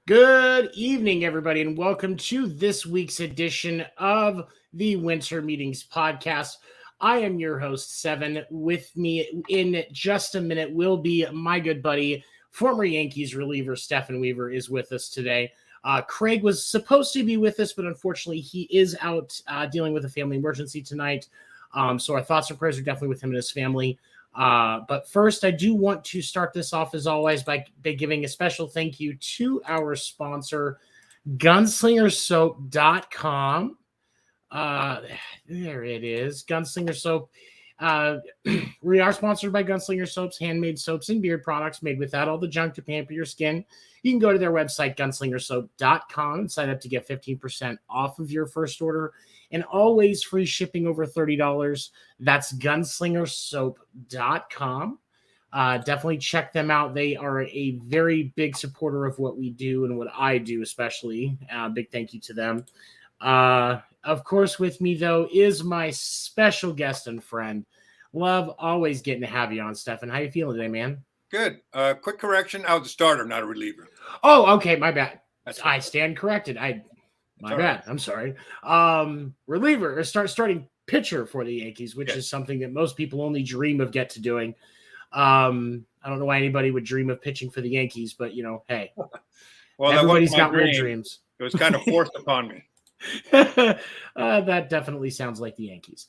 Good evening, everybody, and welcome to this week's edition of the Winter Meetings Podcast. I am your host, Seven. With me in just a minute will be my good buddy, former Yankees reliever Stephen Weaver, is with us today. Craig was supposed to be with us, but unfortunately, he is out dealing with a family emergency tonight. So our thoughts and prayers are definitely with him and his family. But first, I do want to start this off, as always, by giving a special thank you to our sponsor, gunslingersoap.com. There it is, Gunslinger Soap. We are sponsored by Gunslinger Soaps, handmade soaps and beard products made without all the junk to pamper your skin. You can go to their website, gunslingersoap.com, and sign up to get 15% off of your first order and always free shipping over $30. That's gunslingersoap.com. Definitely check them out. They are a very big supporter of what we do and what I do, especially. Big thank you to them. Of course, with me, though, is my special guest and friend. Love always getting to have you on, Stefan. How you feeling today, man? Good. Quick correction. I was a starter, not a reliever. Oh, okay. My bad. That's I stand corrected. My bad. Right. I'm sorry. Reliever or starting pitcher for the Yankees, which is something that most people only dream of get to doing. I don't know why anybody would dream of pitching for the Yankees, but hey, well, everybody's got weird dreams. It was kind of forced upon me. That definitely sounds like the Yankees.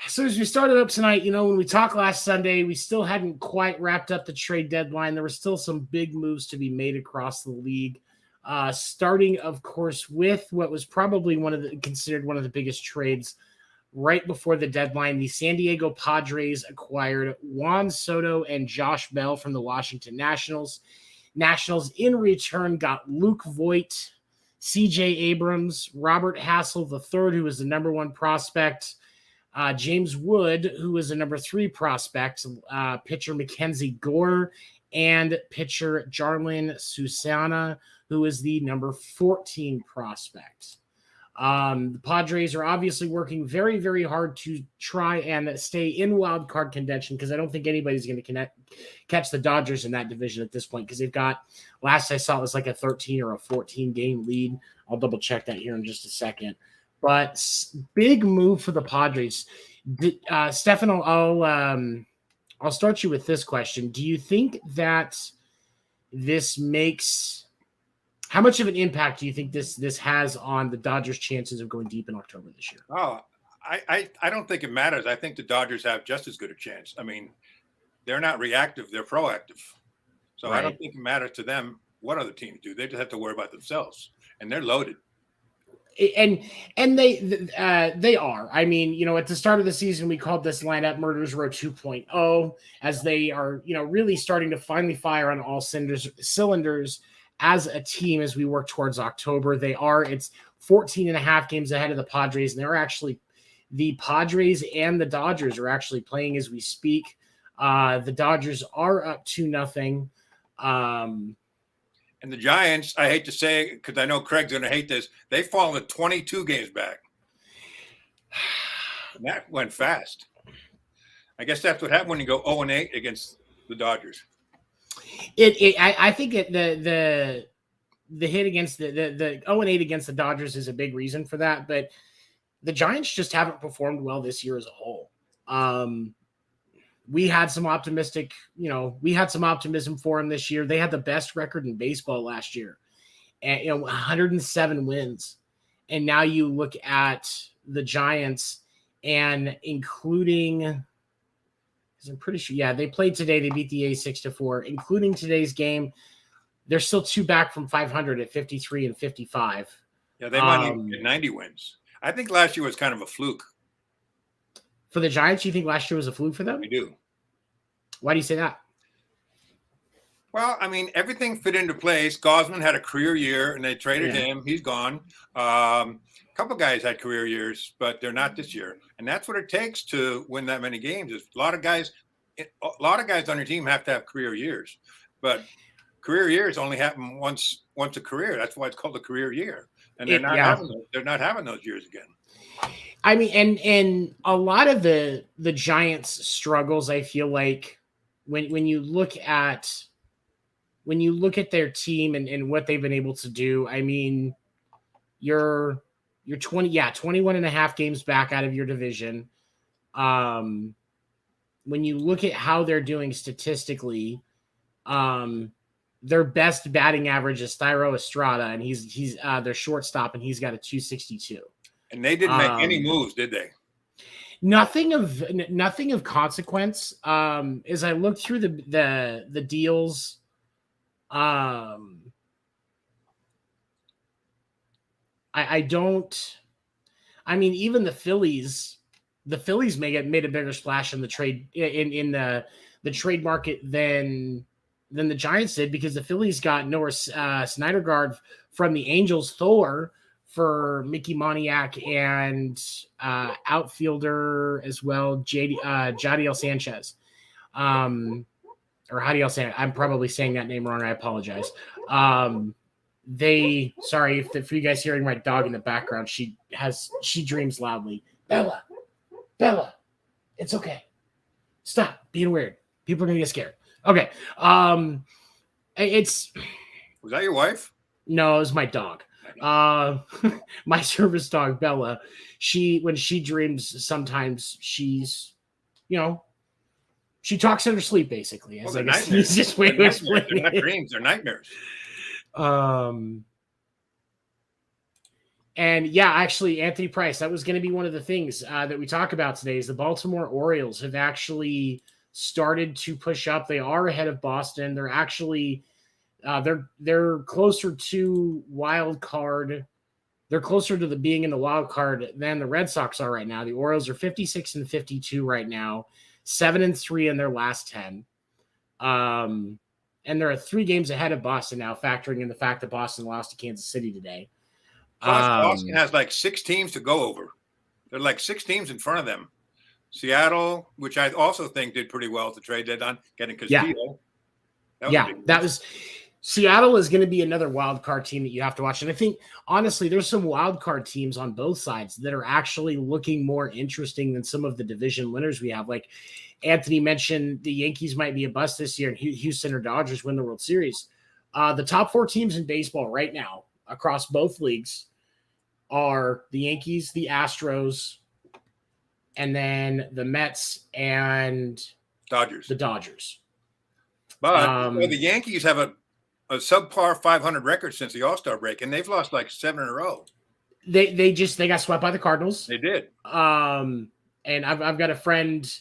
So as we started up tonight, when we talked last Sunday, we still hadn't quite wrapped up the trade deadline. There were still some big moves to be made across the league. Starting, of course, with what was probably considered one of the biggest trades right before the deadline. The San Diego Padres acquired Juan Soto and Josh Bell from the Washington Nationals. Nationals in return got Luke Voit, C.J. Abrams, Robert Hassel III, who was the number one prospect, James Wood, who was the number 3 prospect, pitcher Mackenzie Gore, and pitcher Jarlin Susana, who is the number 14 prospect. The Padres are obviously working very, very hard to try and stay in wild card contention, because I don't think anybody's going to catch the Dodgers in that division at this point, because they've got, last I saw, it was like a 13 or a 14 game lead. I'll double check that here in just a second. But big move for the Padres. Stefan, I'll start you with this question. Do you think that this makes... How much of an impact do you think this has on the Dodgers' chances of going deep in October this year? Oh, I don't think it matters. I think the Dodgers have just as good a chance. I mean, they're not reactive; they're proactive. So right. I don't think it matters to them what other teams do. They just have to worry about themselves, and they're loaded. And they are. I mean, at the start of the season, we called this lineup Murders Row 2.0, as they are, really starting to finally fire on all cylinders as a team as we work towards October. It's 14 and a half games ahead of the Padres, and the Padres and the Dodgers are actually playing as we speak. The Dodgers are up 2-0. And the Giants, I hate to say it, because I know Craig's going to hate this, they've fallen 22 games back. And that went fast. I guess that's what happened when you go 0-8 against the Dodgers. I think the hit against the 0-8 against the Dodgers is a big reason for that, but the Giants just haven't performed well this year as a whole. We had some optimism for them this year. They had the best record in baseball last year, and 107 wins. And now you look at the Giants, and including, I'm pretty sure, they played today. They beat the A's 6-4. Including today's game, they're still 2 back from 500 at 53 and 55. Yeah, they might even get 90 wins. I think last year was kind of a fluke. For the Giants, you think last year was a fluke for them? I do. Why do you say that? Well, I mean, everything fit into place. Gausman had a career year, and they traded him. He's gone. A couple guys had career years, but they're not this year. And that's what it takes to win that many games. Is a lot of guys on your team have to have career years, but career years only happen once a career. That's why it's called a career year. And they're not having those years again. I mean, and a lot of the Giants' struggles, I feel like when you look at when you look at their team and what they've been able to do, I mean, you're 21 and a half games back out of your division. When you look at how they're doing statistically, their best batting average is Thairo Estrada, and he's their shortstop, and he's got a 262. And they didn't make any moves, did they? Nothing of consequence. As I looked through the deals, I don't. I mean, even the Phillies made a bigger splash in the trade in the trade market than the Giants did, because the Phillies got Noah Syndergaard from the Angels, Thor for Mickey Moniak, and outfielder as well, Jadiel Sanchez. Or Jadiel Sanchez. I'm probably saying that name wrong. I apologize. Sorry if you guys hearing my dog in the background, she dreams loudly. Bella, it's okay. Stop being weird. People are gonna get scared. Okay. Was that your wife? No, it was my dog. My service dog, Bella. When she dreams, sometimes she's, she talks in her sleep, basically. As I guess it's just way to explain it. They're not dreams, they're nightmares. And yeah, actually, Anthony Price, that was going to be one of the things that we talk about today, is the Baltimore Orioles have actually started to push up. They are ahead of Boston. They're actually they're closer to wild card. They're closer to being in the wild card than the Red Sox are right now. The Orioles are 56 and 52 right now, 7-3 in their last 10. And they're 3 games ahead of Boston now, factoring in the fact that Boston lost to Kansas City today. Boston has like 6 teams to go over. There are like 6 teams in front of them. Seattle, which I also think did pretty well at the trade deadline, getting Castillo. That was Seattle is going to be another wild card team that you have to watch. And I think, honestly, there's some wild card teams on both sides that are actually looking more interesting than some of the division winners we have. Like Anthony mentioned, the Yankees might be a bust this year, and Houston or Dodgers win the World Series. The top 4 teams in baseball right now across both leagues are the Yankees, the Astros, and then the Mets and the Dodgers. But the Yankees have a subpar 500 record since the All-Star break, and they've lost like 7 in a row. They got swept by the Cardinals. They did. And I've got a friend.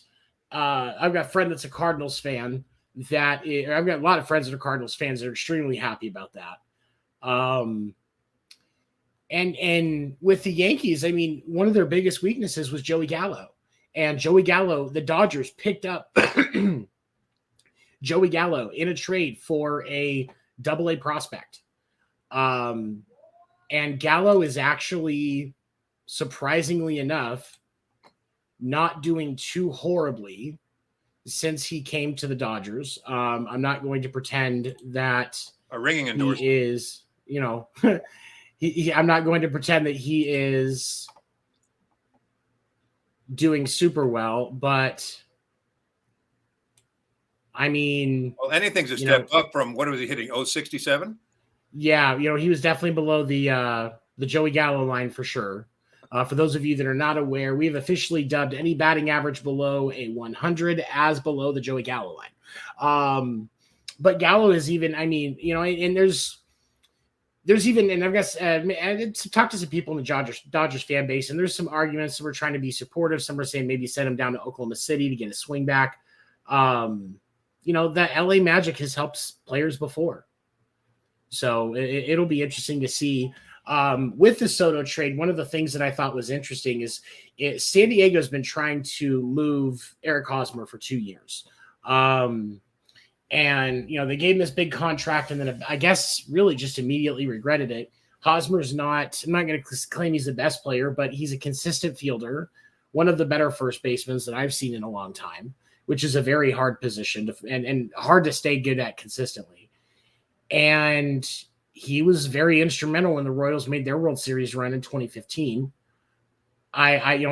I've got a friend that's a Cardinals fan. I've got a lot of friends that are Cardinals fans that are extremely happy about that. And with the Yankees, I mean, one of their biggest weaknesses was Joey Gallo. And Joey Gallo, the Dodgers picked up Joey Gallo in a trade for a AA prospect. And Gallo is actually, surprisingly enough, not doing too horribly since he came to the Dodgers. I'm not going to pretend that a ringing endorsement he is, I'm not going to pretend that he is doing super well, but I mean, well, anything's a step up from what was he hitting? 067? Yeah, he was definitely below the Joey Gallo line for sure. For those of you that are not aware, we have officially dubbed any batting average below a 100 as below the Joey Gallo line. But Gallo is even, I mean, and there's even, and I've got talked to some people in the Dodgers fan base, and there's some arguments. Some are trying to be supportive. Some are saying maybe send him down to Oklahoma City to get a swing back. The LA Magic has helped players before. So it'll be interesting to see. With the Soto trade, one of the things that I thought was interesting is San Diego's been trying to move Eric Hosmer for 2 years. And, they gave him this big contract, and then I guess really just immediately regretted it. Hosmer's I'm not going to claim he's the best player, but he's a consistent fielder, one of the better first basemen that I've seen in a long time, which is a very hard position and hard to stay good at consistently. And he was very instrumental when the Royals made their World Series run in 2015.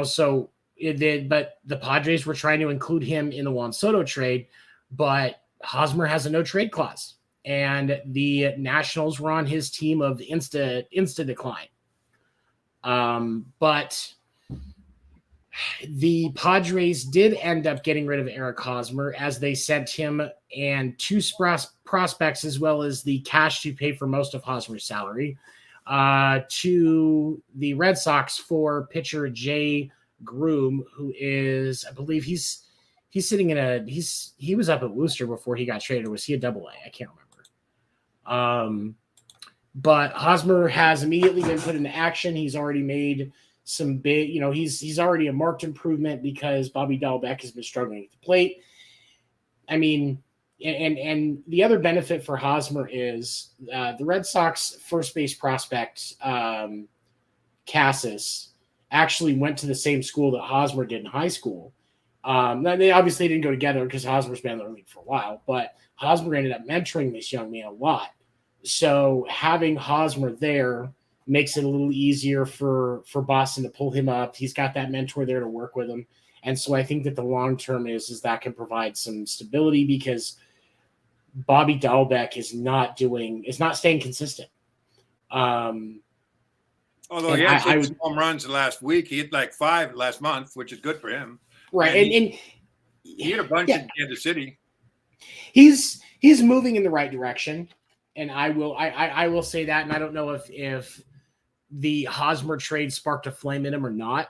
So it did, but the Padres were trying to include him in the Juan Soto trade, but Hosmer has a no trade clause. and the Nationals were on his team of insta decline. But the Padres did end up getting rid of Eric Hosmer, as they sent him and two prospects, as well as the cash to pay for most of Hosmer's salary, to the Red Sox for pitcher Jay Groom, who is, I believe he's sitting in he was up at Worcester before he got traded. Or was he a double A? I can't remember. But Hosmer has immediately been put into action. He's already made some big, he's already a marked improvement because Bobby Dahlbeck has been struggling at the plate. I mean, and the other benefit for Hosmer is the Red Sox first base prospect, Cassis, actually went to the same school that Hosmer did in high school. They obviously didn't go together because Hosmer's been in the league for a while, but Hosmer ended up mentoring this young man a lot. So having Hosmer there makes it a little easier for Boston to pull him up. He's got that mentor there to work with him. And so I think that the long term is that can provide some stability, because Bobby Dahlbeck is not staying consistent. Although he had 6 home runs last week, he hit like 5 last month, which is good for him. Right. And he hit a bunch in Kansas City. He's moving in the right direction. And I will say that, and I don't know if the Hosmer trade sparked a flame in him or not.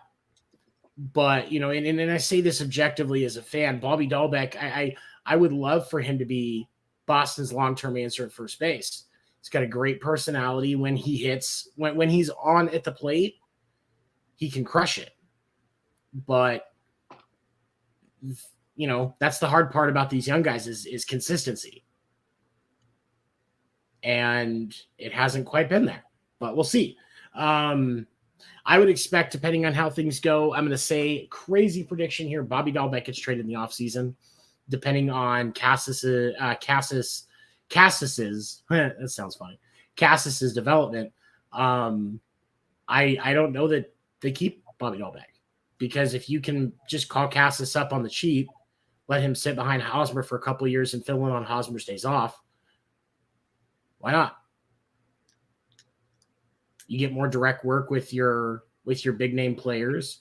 But, and I say this objectively as a fan, Bobby Dahlbeck, I would love for him to be Boston's long-term answer at first base. He's got a great personality. When he hits, when he's on at the plate, he can crush it. But, that's the hard part about these young guys is consistency. And it hasn't quite been there, but we'll see. I would expect, depending on how things go, I'm going to say crazy prediction here. Bobby Dahlbeck gets traded in the offseason, depending on Cassis's that sounds funny. Cassis's development. I don't know that they keep Bobby Dahlbeck, because if you can just call Cassis up on the cheap, let him sit behind Hosmer for a couple of years and fill in on Hosmer's days off, why not? You get more direct work with your big name players.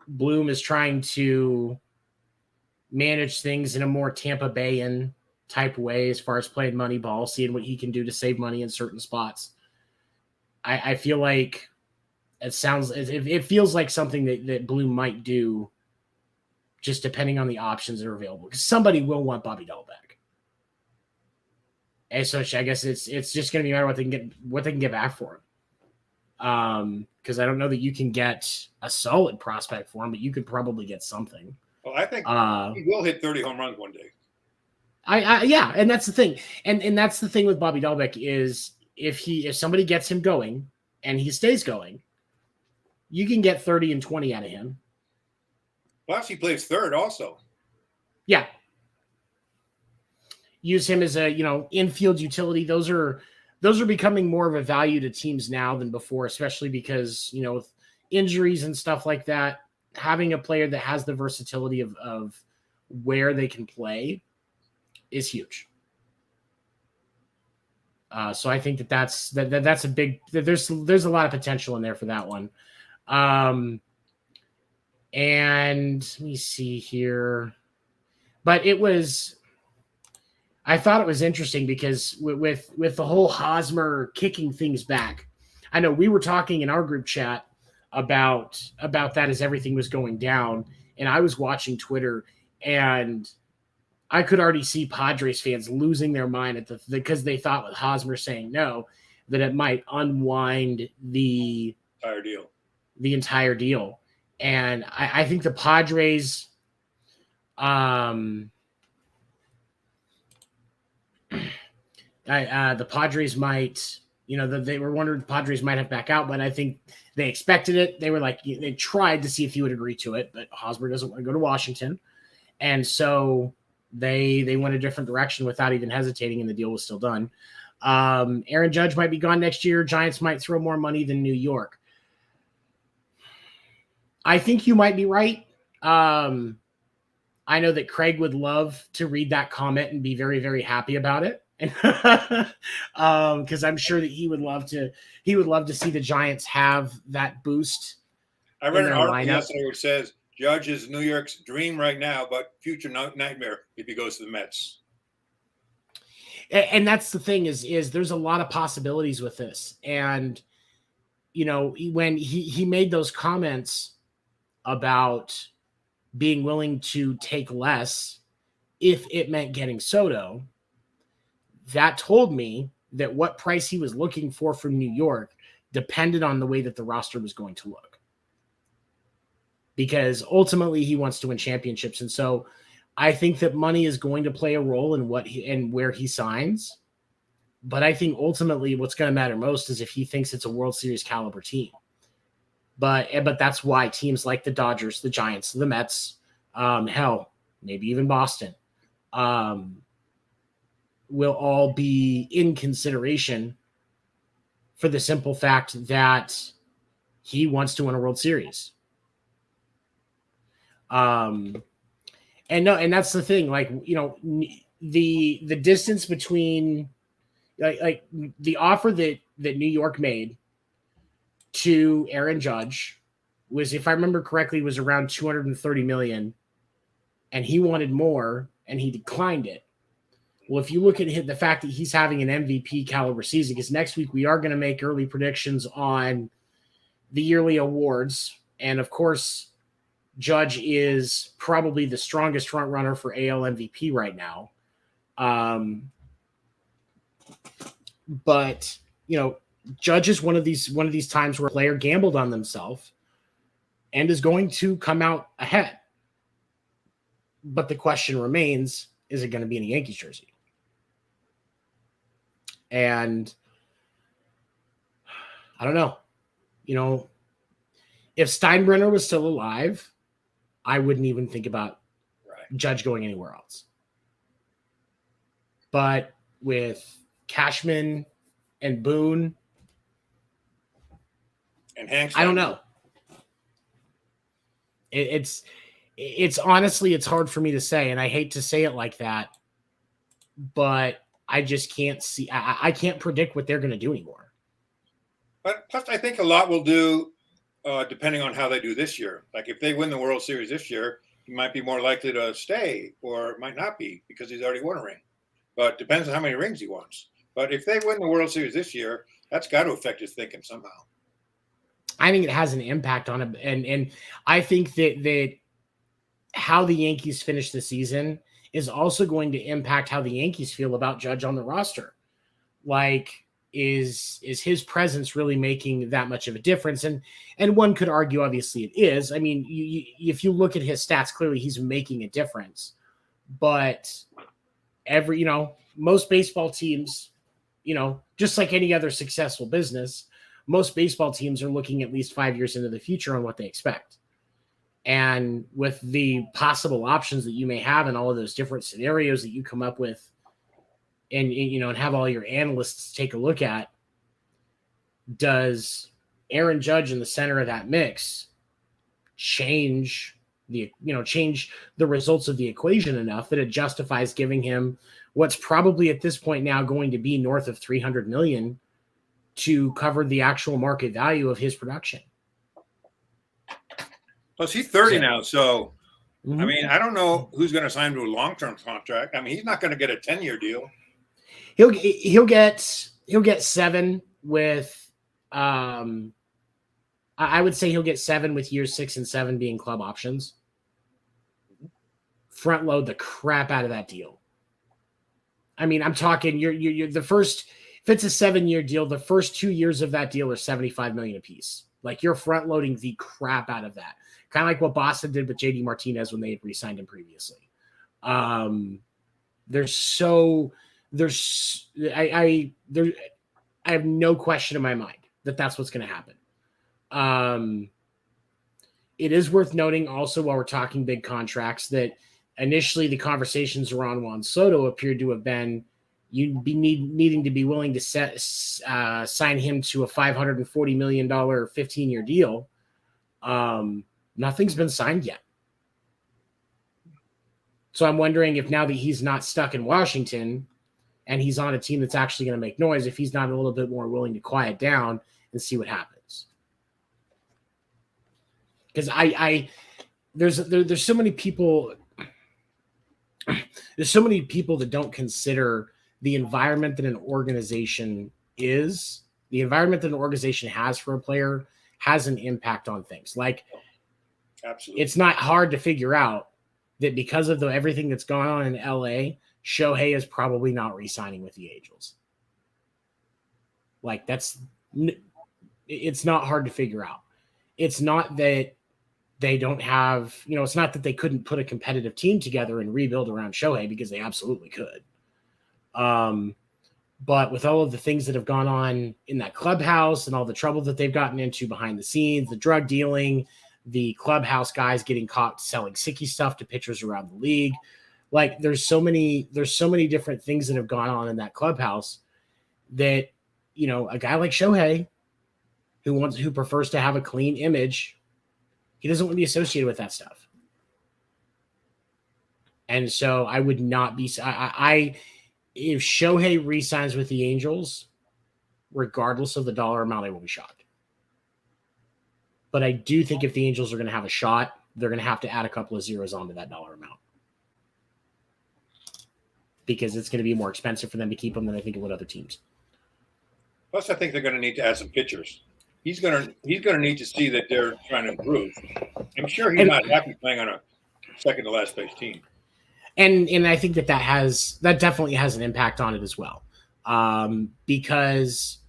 Bloom is trying to manage things in a more Tampa Bayan type way as far as playing money ball, seeing what he can do to save money in certain spots. I feel like it feels like something that Bloom might do, just depending on the options that are available, because somebody will want Bobby Dahlbeck. And so I guess it's just going to be a matter what they can get back for him. Because I don't know that you can get a solid prospect for him, but you could probably get something. Well, I think he will hit 30 home runs one day. Yeah, and that's the thing. And that's the thing with Bobby Dahlbeck is if somebody gets him going and he stays going, you can get 30 and 20 out of him. Plus, he plays third also. Yeah. Use him as a, infield utility. Those are becoming more of a value to teams now than before, especially because, with injuries and stuff like that, having a player that has the versatility of where they can play is huge. So I think that's a big, there's a lot of potential in there for that one. And let me see here, but I thought it was interesting because with the whole Hosmer kicking things back, I know we were talking in our group chat about that as everything was going down, and I was watching Twitter, and I could already see Padres fans losing their mind because they thought with Hosmer saying no, that it might unwind the entire deal. And I think the Padres, the Padres might, they were wondering the Padres might have back out, but I think they expected it. They were like, they tried to see if he would agree to it, but Hosmer doesn't want to go to Washington. And so they went a different direction without even hesitating, and the deal was still done. Aaron Judge might be gone next year. Giants might throw more money than New York. I think you might be right. I know that Craig would love to read that comment and be very, very happy about it. because I'm sure that he would love to see the Giants have that boost. I read in an their article lineup. yesterday where it says Judge is New York's dream right now, but future nightmare if he goes to the Mets. And that's the thing is there's a lot of possibilities with this. And, when he made those comments about being willing to take less if it meant getting Soto, that told me that what price he was looking for from New York depended on the way that the roster was going to look. Because ultimately he wants to win championships. And so I think that money is going to play a role in where he signs. But I think ultimately what's going to matter most is if he thinks it's a World Series caliber team. But that's why teams like the Dodgers, the Giants, the Mets, hell, maybe even Boston, will all be in consideration for the simple fact that he wants to win a World Series. And that's the thing, the distance between like the offer that New York made to Aaron Judge was, if I remember correctly, was around $230 million, and he wanted more and he declined it. Well, if you look at the fact that he's having an MVP caliber season, because next week we are going to make early predictions on the yearly awards. And of course, Judge is probably the strongest front runner for AL MVP right now. But Judge is one of these times where a player gambled on themselves and is going to come out ahead. But the question remains, is it going to be in a Yankees jersey? And I don't know. If Steinbrenner was still alive, I wouldn't even think about Judge going anywhere else. But with Cashman and Boone and Hank, I don't know. It's honestly, it's hard for me to say, and I hate to say it like that, but I just can't see. I can't predict what they're going to do anymore. But plus, I think a lot will do depending on how they do this year. Like if they win the World Series this year, he might be more likely to stay, or it might not be because he's already won a ring. But it depends on how many rings he wants. But if they win the World Series this year, that's got to affect his thinking somehow. I think it has an impact on him, and I think that how the Yankees finish the season is also going to impact how the Yankees feel about Judge on the roster. Like, is his presence really making that much of a difference? And one could argue, obviously, it is. I mean, if you look at his stats, clearly he's making a difference. But most baseball teams, just like any other successful business, most baseball teams are looking at least 5 years into the future on what they expect. And with the possible options that you may have in all of those different scenarios that you come up with and have all your analysts take a look at, does Aaron Judge in the center of that mix change the results of the equation enough that it justifies giving him what's probably at this point now going to be north of $300 million to cover the actual market value of his production? Plus, he's 30 now, so I mean, I don't know who's going to sign to a long-term contract. I mean, he's not going to get a 10-year deal. He'll get 7 with I would say he'll get 7 with years 6 and 7 being club options. Front load the crap out of that deal. I mean, I'm talking you're the first. If it's a 7-year deal, the first 2 years of that deal are $75 million apiece. Like, you're front loading the crap out of that. Kind of like what Boston did with JD Martinez when they had re-signed him previously. I have no question in my mind that that's what's going to happen. It is worth noting also, while we're talking big contracts, that initially the conversations around Juan Soto appeared to have been you'd be needing to be willing to sign him to a $540 million 15-year deal. Nothing's been signed yet. So I'm wondering if now that he's not stuck in Washington, and he's on a team that's actually going to make noise if he's not a little bit more willing to quiet down and see what happens. Because there's so many people that don't consider the environment that an organization is, the environment that an organization has for a player has an impact on things. Like, absolutely, it's not hard to figure out that because of everything that's gone on in LA, Shohei is probably not re-signing with the Angels. Like, it's not hard to figure out. It's not that they don't have, it's not that they couldn't put a competitive team together and rebuild around Shohei, because they absolutely could. But with all of the things that have gone on in that clubhouse and all the trouble that they've gotten into behind the scenes, the drug dealing, the clubhouse guys getting caught selling sicky stuff to pitchers around the league. Like, there's so many different things that have gone on in that clubhouse that, a guy like Shohei who prefers to have a clean image, he doesn't want to be associated with that stuff. And so I would not be, if Shohei re-signs with the Angels, regardless of the dollar amount, I will be shocked. But I do think if the Angels are going to have a shot, they're going to have to add a couple of zeros onto that dollar amount, because it's going to be more expensive for them to keep him than I think it would other teams. Plus, I think they're going to need to add some pitchers. He's going to need to see that they're trying to improve. I'm sure he's not happy playing on a second to last place team. And I think that definitely has an impact on it as well. Because,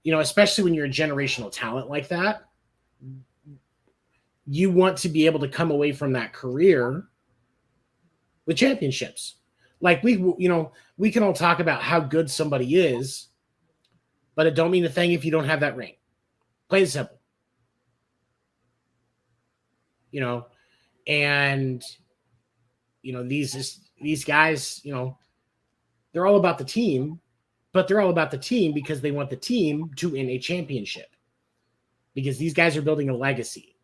especially when you're a generational talent like that, you want to be able to come away from that career with championships. Like, we can all talk about how good somebody is, but it don't mean a thing if you don't have that ring. Plain and simple. And these guys, they're all about the team, but they're all about the team because they want the team to win a championship, because these guys are building a legacy,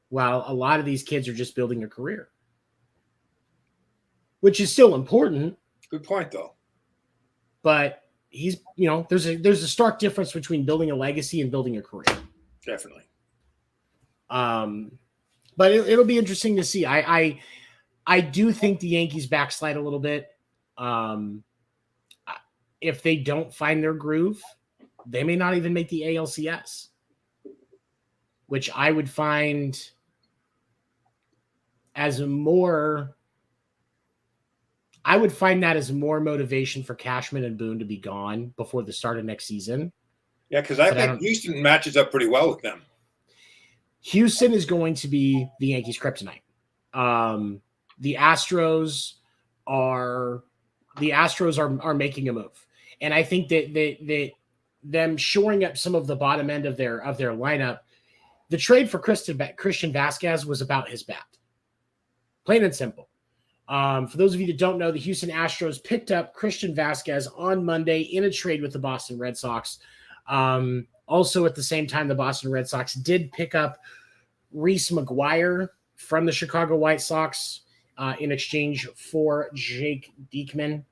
while a lot of these kids are just building a career, which is still important. Good point, though. But there's a stark difference between building a legacy and building a career. Definitely. But it'll be interesting to see. I do think the Yankees backslide a little bit. If they don't find their groove, they may not even make the ALCS, which I would find as more motivation for Cashman and Boone to be gone before the start of next season. Yeah, because I think Houston matches up pretty well with them. Houston is going to be the Yankees' kryptonite. The Astros are making a move, and I think that them shoring up some of the bottom end of their lineup. The trade for Christian Vasquez was about his bat, plain and simple. For those of you that don't know, the Houston Astros picked up Christian Vasquez on Monday in a trade with the Boston Red Sox. Also, at the same time, the Boston Red Sox did pick up Reese McGuire from the Chicago White Sox in exchange for Jake Diekman.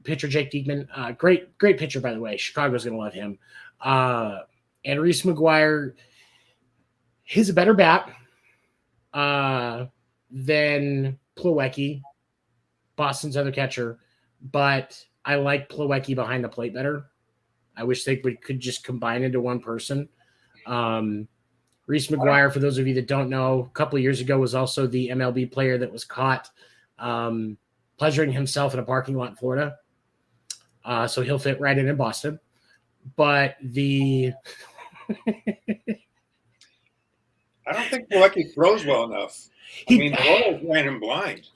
Pitcher Jake Diekman. Great pitcher, by the way. Chicago's going to love him. And Reese McGuire, he's a better bat than Plawecki, Boston's other catcher, but I like Plawecki behind the plate better. I wish they could just combine into one person. Reese McGuire, for those of you that don't know, a couple of years ago was also the MLB player that was caught pleasuring himself in a parking lot in Florida. So he'll fit right in Boston. But I don't think Plawecki throws well enough. The Royals ran him blind.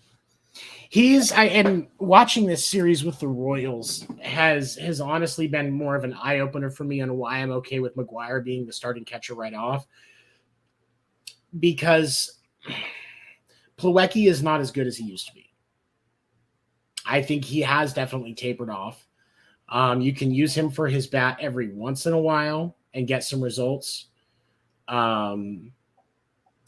And watching this series with the Royals has honestly been more of an eye opener for me on why I'm okay with McGuire being the starting catcher right off. Because Plawecki is not as good as he used to be. I think he has definitely tapered off. You can use him for his bat every once in a while and get some results.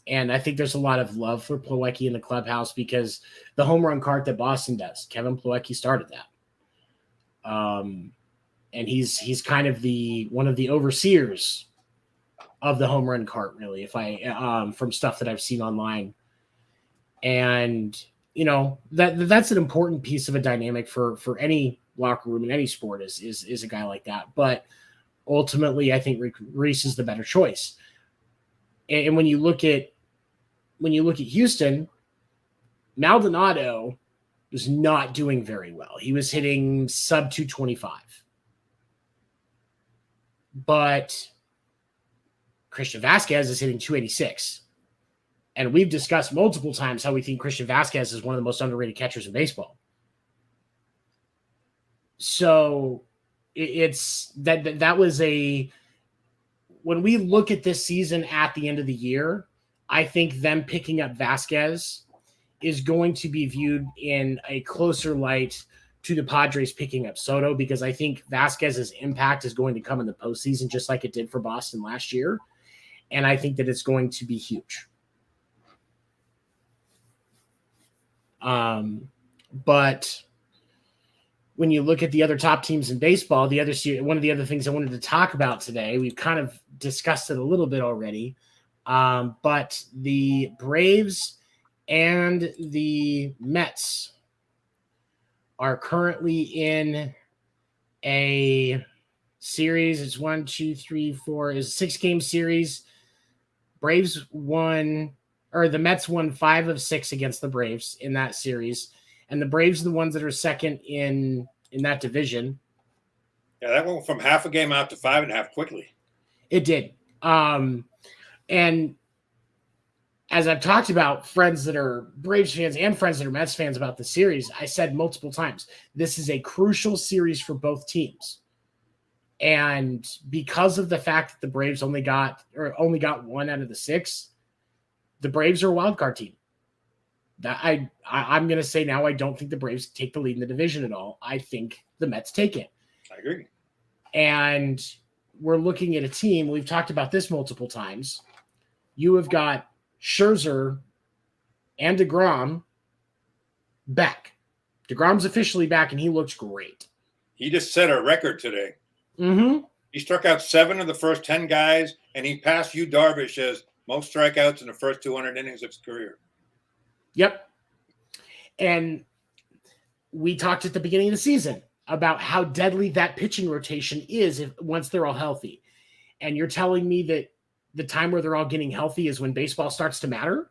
And I think there's a lot of love for Plawecki in the clubhouse because the home run cart that Boston does, Kevin Plawecki started that. And he's kind of one of the overseers of the home run cart, really, if I from stuff that I've seen online. And that's an important piece of a dynamic for any locker room in any sport is a guy like that. But ultimately, I think Rhys is the better choice. And when you look at Houston, Maldonado was not doing very well. He was hitting sub 225. But Christian Vasquez is hitting 286. And we've discussed multiple times how we think Christian Vasquez is one of the most underrated catchers in baseball. So it's that was when we look at this season at the end of the year, I think them picking up Vasquez is going to be viewed in a closer light to the Padres picking up Soto, because I think Vasquez's impact is going to come in the postseason just like it did for Boston last year. And I think that it's going to be huge. But when you look at the other top teams in baseball, one of the other things I wanted to talk about today, we've kind of discussed it a little bit already, but the Braves and the Mets are currently in a series. It's 1, 2, 3, 4 is a 6-game series. The Mets won 5 of 6 against the Braves in that series. And the Braves are the ones that are second in that division. Yeah, that went from half a game out to 5.5 quickly. It did. And as I've talked about friends that are Braves fans and friends that are Mets fans about the series, I said multiple times, this is a crucial series for both teams. And because of the fact that the Braves only got 1 out of the 6, the Braves are a wild card team. That I'm going to say now, I don't think the Braves take the lead in the division at all. I think the Mets take it. I agree. And we're looking at a team. We've talked about this multiple times. You have got Scherzer and DeGrom back. DeGrom's officially back, and he looks great. He just set a record today. Mm-hmm. He struck out 7 of the first 10 guys, and he passed Yu Darvish as most strikeouts in the first 200 innings of his career. Yep. And we talked at the beginning of the season about how deadly that pitching rotation is once they're all healthy. And you're telling me that the time where they're all getting healthy is when baseball starts to matter?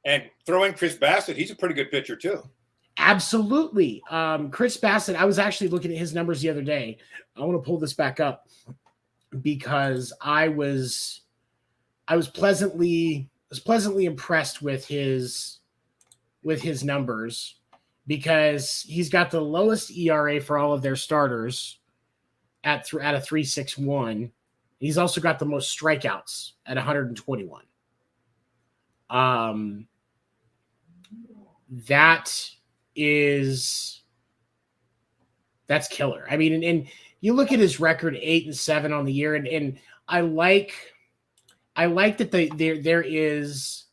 And throw in Chris Bassett. He's a pretty good pitcher too. Absolutely. Chris Bassett, I was actually looking at his numbers the other day. I want to pull this back up because I was pleasantly impressed with his numbers, because he's got the lowest ERA for all of their starters at a 3.61. He's also got the most strikeouts at 121. That's killer. I mean, and you look at his record, 8-7 on the year, and I like that there is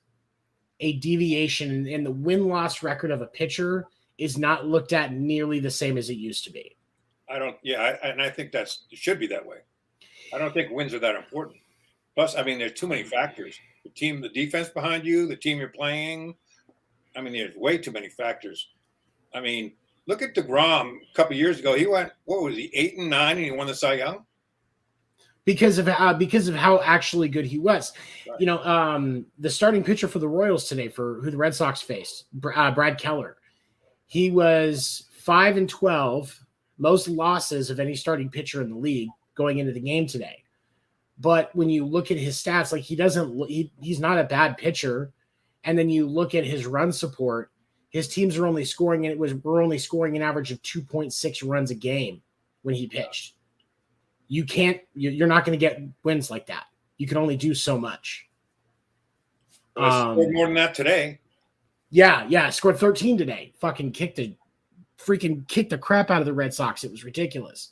a deviation in the win-loss record of a pitcher is not looked at nearly the same as it used to be. I think it should be that way. I don't think wins are that important. Plus, I mean, there's too many factors. The defense behind you, the team you're playing. I mean, there's way too many factors. I mean, look at DeGrom a couple of years ago. He went, 8-9, and he won the Cy Young? Because of how actually good he was. Right. The starting pitcher for the Royals today, for who the Red Sox faced, Brad Keller, he was 5-12, most losses of any starting pitcher in the league going into the game today. But when you look at his stats, like he's not a bad pitcher. And then you look at his run support, his teams are only scoring, and we're only scoring an average of 2.6 runs a game when he pitched. You're not going to get wins like that. You can only do so much. Scored more than that today. Yeah. Scored 13 today. Fucking kicked the crap out of the Red Sox. It was ridiculous.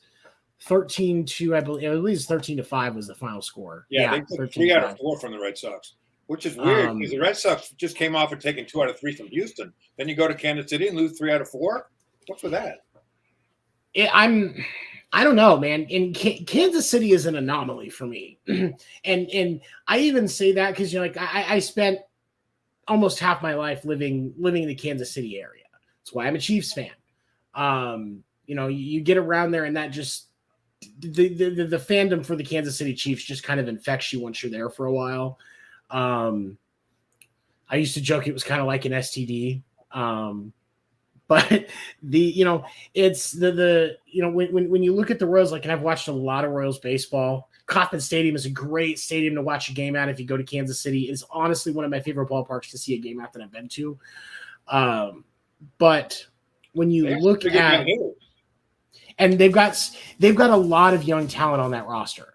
13-2, I believe. At least 13-5 was the final score. Yeah, they took 3 out of 4 from the Red Sox, which is weird because the Red Sox just came off of taking 2 out of 3 from Houston. Then you go to Kansas City and lose 3 out of 4. What's with that? I don't know, man. Kansas City is an anomaly for me, and I even say that because like I spent almost half my life living in the Kansas City area. That's why I'm a Chiefs fan. You get around there, and that just the fandom for the Kansas City Chiefs just kind of infects you once you're there for a while. I used to joke it was kind of like an STD. But it's when you look at the Royals, like, and I've watched a lot of Royals baseball. Kauffman Stadium is a great stadium to watch a game at. If you go to Kansas City, it's honestly one of my favorite ballparks to see a game at that I've been to. But when you look at, and they've got a lot of young talent on that roster,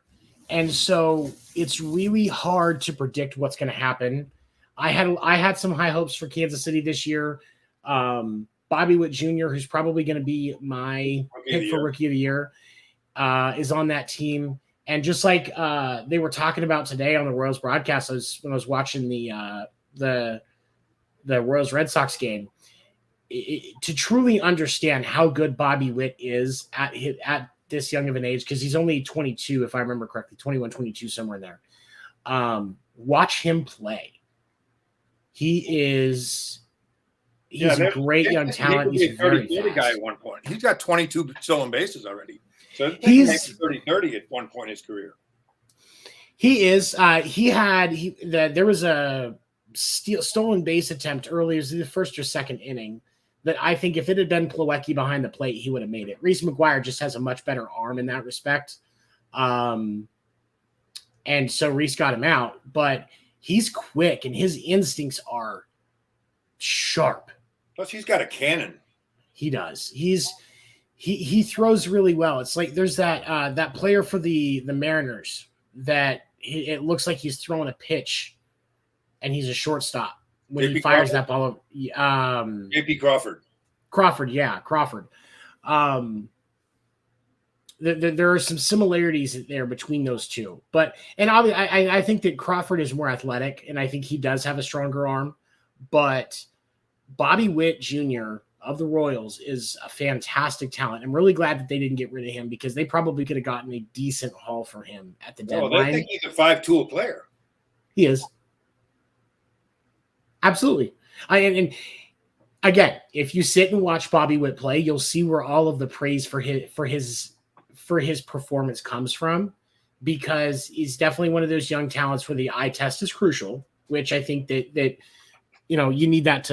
and so it's really hard to predict what's going to happen. I had some high hopes for Kansas City this year. Bobby Witt Jr., who's probably going to be my pick for Rookie of the Year, is on that team. And just like they were talking about today on the Royals broadcast, when I was watching the Royals Red Sox game, to truly understand how good Bobby Witt is at this young of an age, because he's only 22, if I remember correctly, 21, 22, somewhere in there. Watch him play. He's a great young talent. He's very fast. Guy at one point. He's got 22 stolen bases already. So he's 30 at one point in his career. He is. There was a stolen base attempt earlier, it was the first or second inning, that I think if it had been Plawecki behind the plate, he would have made it. Reese McGuire just has a much better arm in that respect. And so Reese got him out, but he's quick and his instincts are sharp. Plus, he's got a cannon. He does. He throws really well. It's like there's that player for the Mariners that it looks like he's throwing a pitch, and he's a shortstop when he fires that ball. J.P. Crawford. Crawford. There are some similarities there between those two, and I think that Crawford is more athletic, and I think he does have a stronger arm, but Bobby Witt Jr. of the Royals is a fantastic talent. I'm really glad that they didn't get rid of him, because they probably could have gotten a decent haul for him at the deadline. Well, they think he's a 5-tool player. He is. Absolutely. And again, if you sit and watch Bobby Witt play, you'll see where all of the praise for his performance comes from, because he's definitely one of those young talents where the eye test is crucial, which I think that you need that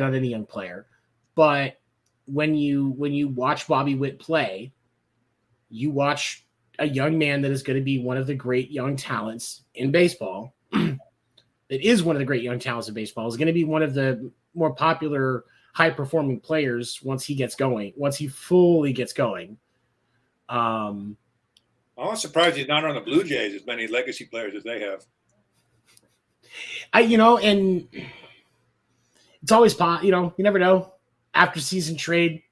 on any young player. But when you watch Bobby Witt play, you watch a young man that is going to be one of the great young talents in baseball. That is one of the great young talents in baseball, is going to be one of the more popular, high-performing players once he fully gets going. I'm surprised he's not on the Blue Jays, as many legacy players as they have. And it's always you never know. After season trade,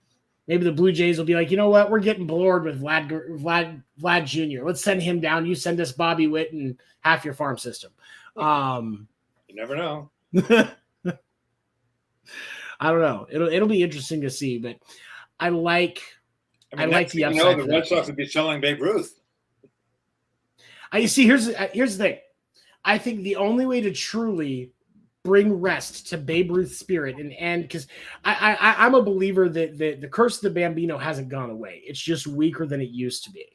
maybe the Blue Jays will be like, you know what, we're getting bored with Vlad Jr. Let's send him down. You send us Bobby Witt and half your farm system. You never know. I don't know. It'll be interesting to see, but I like the upside. The Red Sox would be selling Babe Ruth. You see, here's the thing. I think the only way to truly bring rest to Babe Ruth's spirit and because I'm a believer that the curse of the Bambino hasn't gone away. It's just weaker than it used to be.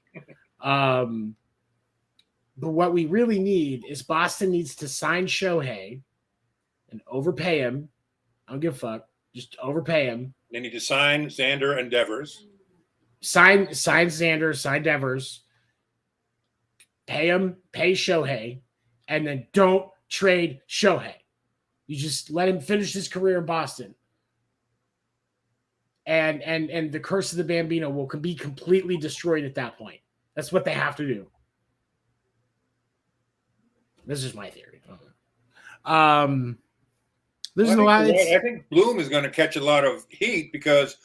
But what we really need is Boston needs to sign Shohei and overpay him. I don't give a fuck. Just overpay him. They need to sign Xander and Devers. Sign Xander, sign Devers. Pay him, pay Shohei, and then don't trade Shohei. You just let him finish his career in Boston. And the curse of the Bambino will be completely destroyed at that point. That's what they have to do. This is my theory. I think Bloom is going to catch a lot of heat, because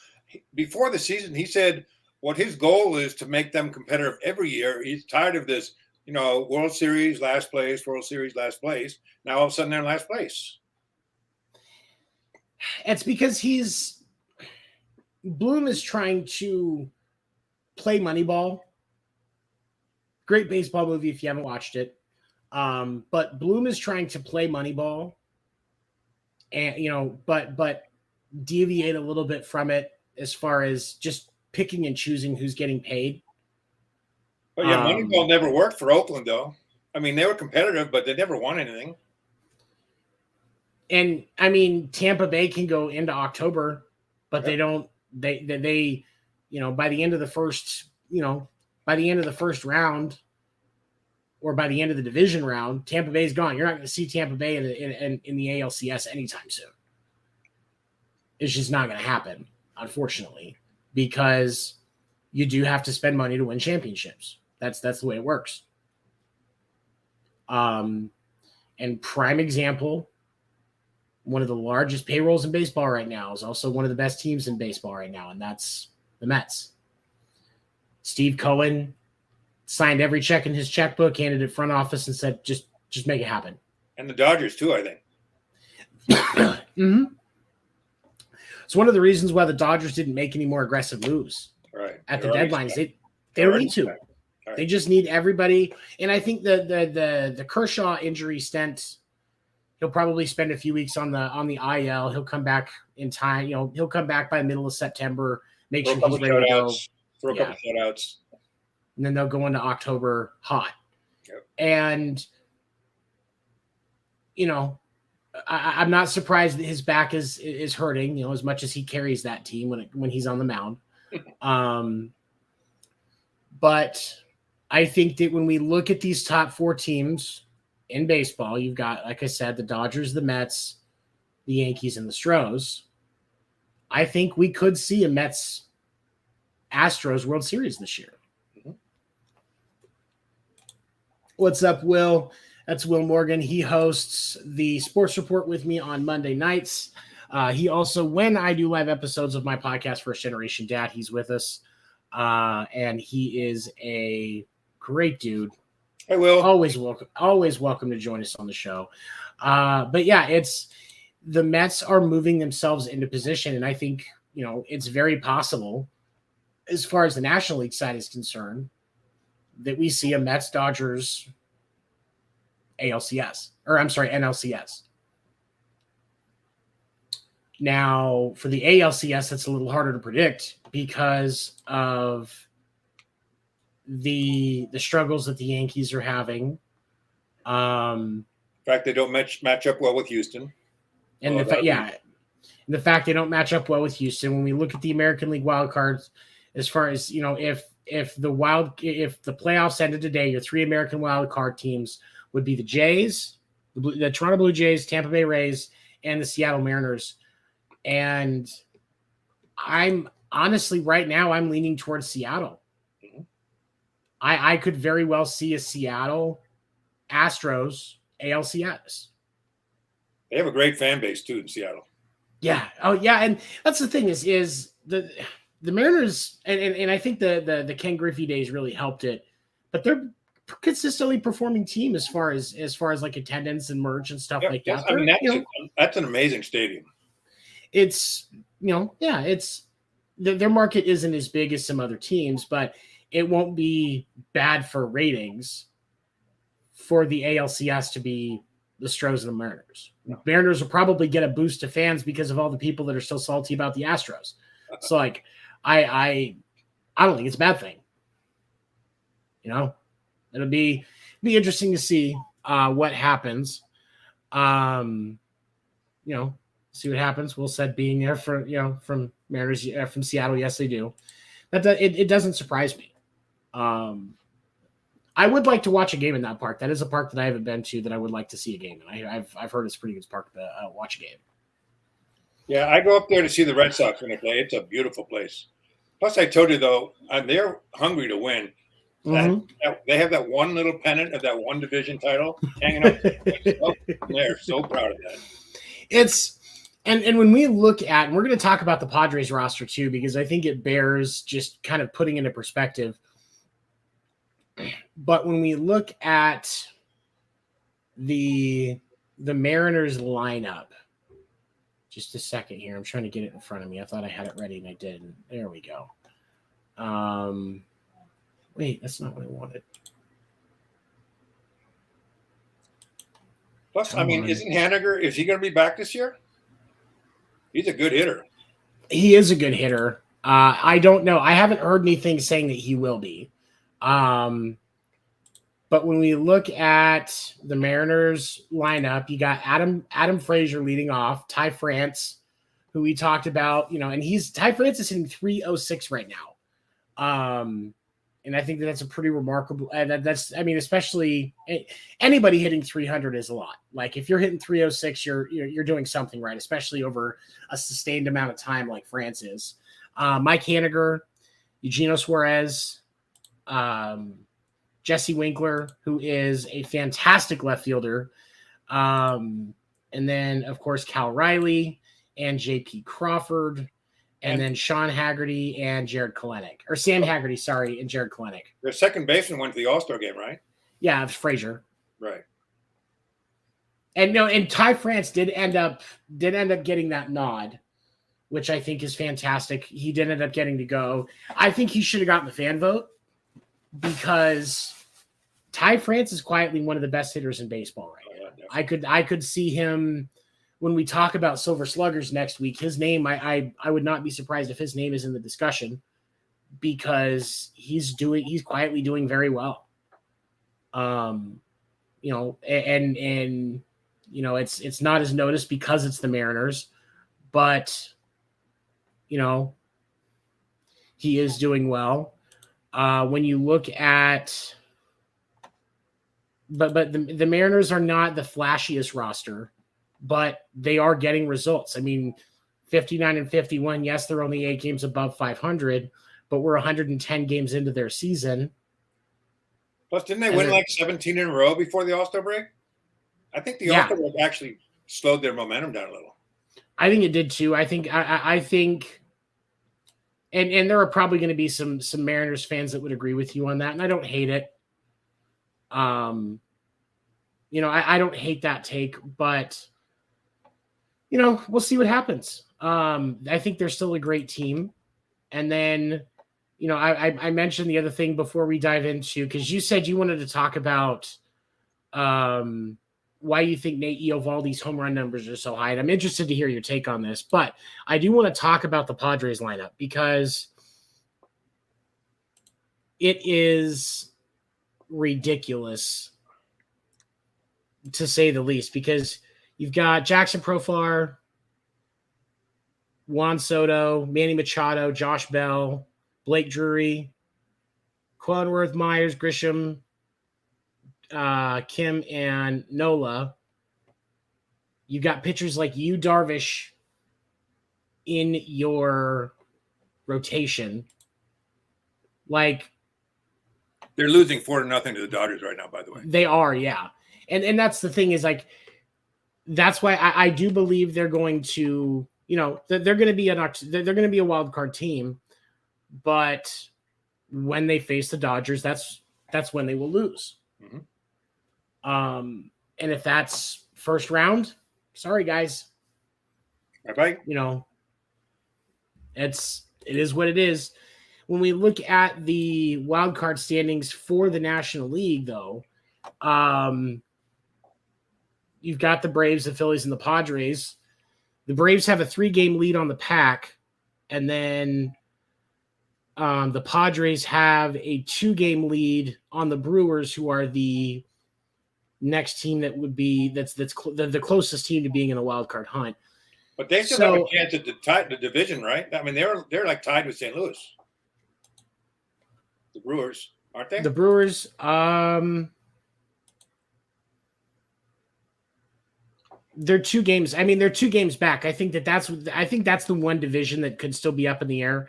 before the season he said what his goal is to make them competitive every year. He's tired of this, World Series last place, World Series last place. Now all of a sudden they're in last place. It's because Bloom is trying to play Moneyball. Great baseball movie if you haven't watched it. But Bloom is trying to play Moneyball, and but deviate a little bit from it as far as just picking and choosing who's getting paid. But yeah, Moneyball never worked for Oakland, though. I mean, they were competitive, but they never won anything. And I mean, Tampa Bay can go into October, but they don't. They by the end of the first, by the end of the first round, or by the end of the division round, Tampa Bay's gone. You're not going to see Tampa Bay in the ALCS anytime soon. It's just not going to happen, unfortunately, because you do have to spend money to win championships. That's the way it works. And prime example, one of the largest payrolls in baseball right now is also one of the best teams in baseball right now, and that's the Mets. Steve Cohen signed every check in his checkbook, handed it front office, and said, just make it happen. And the Dodgers too, I think. Mm-hmm. It's one of the reasons why the Dodgers didn't make any more aggressive moves at the deadlines. They don't need to. Right. They just need everybody. And I think the Kershaw injury stint, he'll probably spend a few weeks on the IL. He'll come back in time. He'll come back by the middle of September, make sure he's ready to go. Throw a couple shutouts. And then they'll go into October hot. Yep. And, I'm not surprised that his back is hurting, as much as he carries that team when he's on the mound. But I think that when we look at these top four teams in baseball, you've got, like I said, the Dodgers, the Mets, the Yankees, and the Stros. I think we could see a Mets-Astros World Series this year. Mm-hmm. What's up, Will? That's Will Morgan. He hosts the Sports Report with me on Monday nights. He also, when I do live episodes of my podcast, First Generation Dad, he's with us. And he is a great dude. Hey, Will. Always welcome to join us on the show. But yeah, it's the Mets are moving themselves into position. And I think, it's very possible, as far as the National League side is concerned, that we see a Mets Dodgers NLCS. Now, for the ALCS, it's a little harder to predict because of the struggles that the Yankees are having. In fact, they don't match up well with Houston. And the fact they don't match up well with Houston. When we look at the American League wild cards, as far as if the playoffs ended today, your three American wild card teams would be the Jays, the Toronto Blue Jays, Tampa Bay Rays, and the Seattle Mariners. And I'm honestly, right now, I'm leaning towards Seattle. Mm-hmm. I could very well see a Seattle Astros ALCS. They have a great fan base too in Seattle. Yeah. Oh, yeah. And that's the thing is the Mariners, and I think the Ken Griffey days really helped it, but they're consistently performing team as far as like attendance and merch and stuff like that. I mean, that's an amazing stadium. It's, it's their market isn't as big as some other teams, but it won't be bad for ratings for the ALCS to be the Stros and the Mariners. No. Mariners will probably get a boost to fans because of all the people that are still salty about the Astros. So like, I don't think it's a bad thing. It'll be interesting to see what happens. See what happens. Will said being there for from Mariners from Seattle, yes they do. It doesn't surprise me. I would like to watch a game in that park. That is a park that I haven't been to that I would like to see a game. And I've heard it's a pretty good park to watch a game. Yeah, I go up there to see the Red Sox when they play. It's a beautiful place. Plus, I told you though, they're hungry to win. Mm-hmm. They have that one little pennant of that one division title hanging up. They're so proud of that. It's and when we look at, and we're going to talk about the Padres roster too, because I think it bears just kind of putting into perspective. But when we look at the Mariners lineup, just a second here. I'm trying to get it in front of me. I thought I had it ready and I didn't. There we go. Wait, that's not what I wanted. Plus, I mean, isn't Haniger, is he going to be back this year? He's a good hitter. He is a good hitter. I don't know. I haven't heard anything saying that he will be. But when we look at the Mariners lineup, you got Adam Frazier leading off, Ty France, who we talked about, and Ty France is hitting 306 right now. And I think that's a pretty remarkable. Especially anybody hitting 300 is a lot. Like if you're hitting 306, you're doing something right, especially over a sustained amount of time, like France is. Mike Haniger, Eugenio Suarez, Jesse Winkler, who is a fantastic left fielder, and then of course Cal Riley and J.P. Crawford. And then Sean Haggerty and Jared Kelenic. Or Sam Haggerty, sorry, and Jared Kelenic. Their second baseman went to the All-Star game, right? Yeah, it was Frazier. Right. And Ty France did end up getting that nod, which I think is fantastic. He did end up getting to go. I think he should have gotten the fan vote because Ty France is quietly one of the best hitters in baseball right now. I could see him. When we talk about Silver Sluggers next week, his name, I would not be surprised if his name is in the discussion because he's quietly doing very well. And it's not as noticed because it's the Mariners, but he is doing well. When you look at, but the Mariners are not the flashiest roster, but they are getting results. I mean, 59 and 51. Yes, they're only 8 games above 500, but we're 110 games into their season. Plus, didn't they win like 17 in a row before the All-Star break? I think the All-Star break actually slowed their momentum down a little. I think it did too. I think, and there are probably going to be some Mariners fans that would agree with you on that, and I don't hate it. I don't hate that take, but we'll see what happens. I think they're still a great team. And then, I mentioned the other thing before we dive into, because you said you wanted to talk about why you think Nate Eovaldi's home run numbers are so high. And I'm interested to hear your take on this. But I do want to talk about the Padres lineup because it is ridiculous, to say the least, because you've got Jackson Profar, Juan Soto, Manny Machado, Josh Bell, Blake Drury, Cronenworth, Myers, Grisham, Kim, and Nola. You've got pitchers like Yu Darvish in your rotation. Like, they're losing 4-0 to the Dodgers right now, by the way. They are, yeah. And that's the thing is, like, that's why I do believe they're going to, they're going to be a wild card team, but when they face the Dodgers, that's when they will lose. Mm-hmm. And if that's first round, sorry guys. Bye-bye. It is what it is. When we look at the wild card standings for the National League, though, you've got the Braves, the Phillies, and the Padres. The Braves have a 3-game lead on the Pack, and then the Padres have a 2-game lead on the Brewers, who are the next team that would be the closest team to being in the wild card hunt. But they still have a chance at the division, right? I mean, they're like tied with St. Louis. The Brewers, aren't they? The Brewers, they're 2 games. I mean, they're 2 games back. I think that's the one division that could still be up in the air.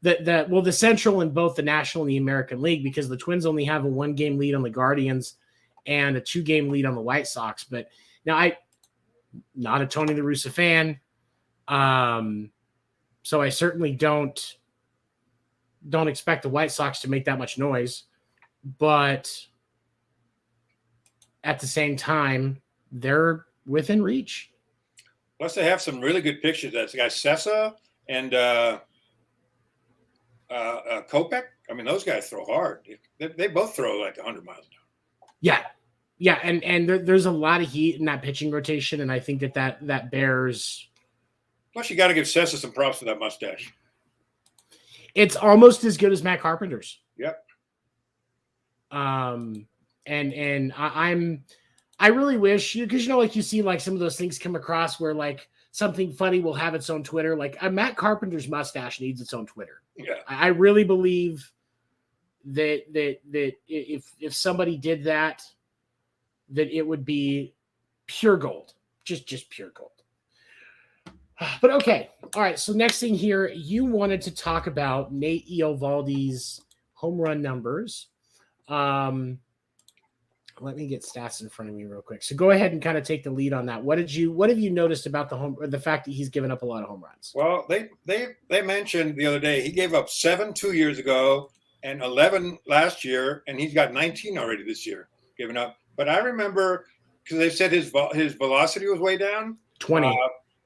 The Central in both the National and the American League, because the Twins only have a 1-game lead on the Guardians and a 2-game lead on the White Sox. But now I'm not a Tony La Russa fan. So I certainly don't expect the White Sox to make that much noise, but at the same time, they're within reach. Plus, they have some really good pitchers. That's the guy Sessa and Kopech. I mean, those guys throw hard. They both throw like 100 miles an hour. Yeah, and there's a lot of heat in that pitching rotation, and I think that bears. Plus, you got to give Cessa some props for that mustache. It's almost as good as Matt Carpenter's. Yep. And I really wish, because like you see like some of those things come across where like something funny will have its own Twitter. Like Matt Carpenter's mustache needs its own Twitter. Yeah. I really believe that if somebody did that it would be pure gold, just pure gold. But okay, all right. So next thing here, you wanted to talk about Nate Eovaldi's home run numbers. Let me get stats in front of me real quick. So go ahead and kind of take the lead on that. What have you noticed about the fact that he's given up a lot of home runs? Well, they mentioned the other day he gave up 7 2 years ago and 11 last year, and he's got 19 already this year given up. But I remember because they said his velocity was way down. 20.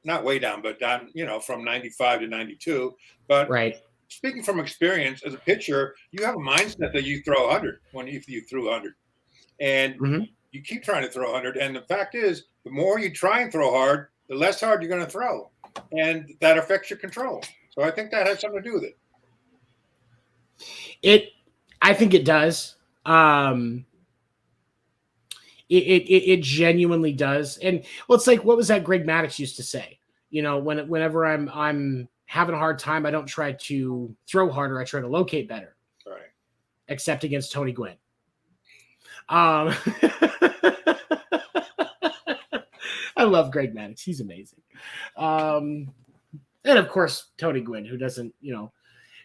Not way down, but down, from 95 to 92. But right. Speaking from experience, as a pitcher, you have a mindset that you throw 100 if you threw 100. And you keep trying to throw 100. And the fact is, the more you try and throw hard, the less hard you're going to throw. And that affects your control. So I think that has something to do with it. I think it does. It genuinely does. And it's like, what was that Greg Maddux used to say? Whenever I'm having a hard time, I don't try to throw harder. I try to locate better. Right. Except against Tony Gwynn. I love Greg Maddux. He's amazing. And of course, Tony Gwynn, who doesn't, if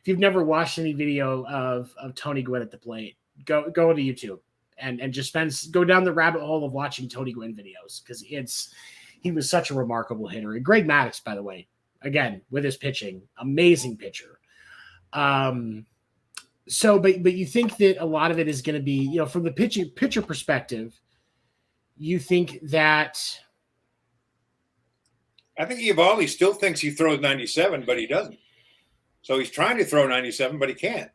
you've never watched any video of Tony Gwynn at the plate, go to YouTube and just go down the rabbit hole of watching Tony Gwynn videos, because he was such a remarkable hitter. And Greg Maddux, by the way, again, with his pitching, amazing pitcher. So, but you think that a lot of it is going to be, from the pitcher perspective, you think that. I think Eovaldi still thinks he throws 97, but he doesn't. So he's trying to throw 97, but he can't.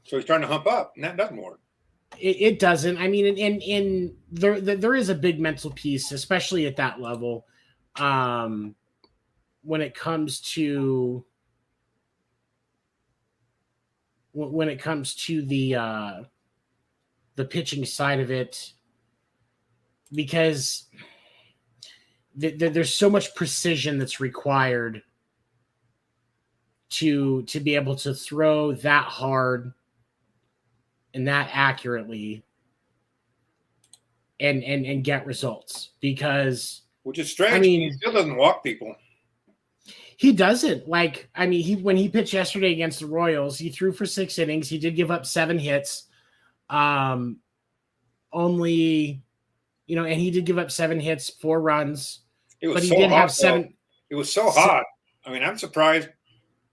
So he's trying to hump up, and that doesn't work. It doesn't. I mean, and there is a big mental piece, especially at that level, when it comes to the pitching side of it, because there's so much precision that's required to be able to throw that hard and that accurately and get results, because which is strange. He still doesn't walk people. He doesn't. When he pitched yesterday against the Royals, he threw for 6 innings. He did give up 7 hits. And he did give up 7 hits, 4 runs. But he did have 7. It was so hot. I mean, I'm surprised.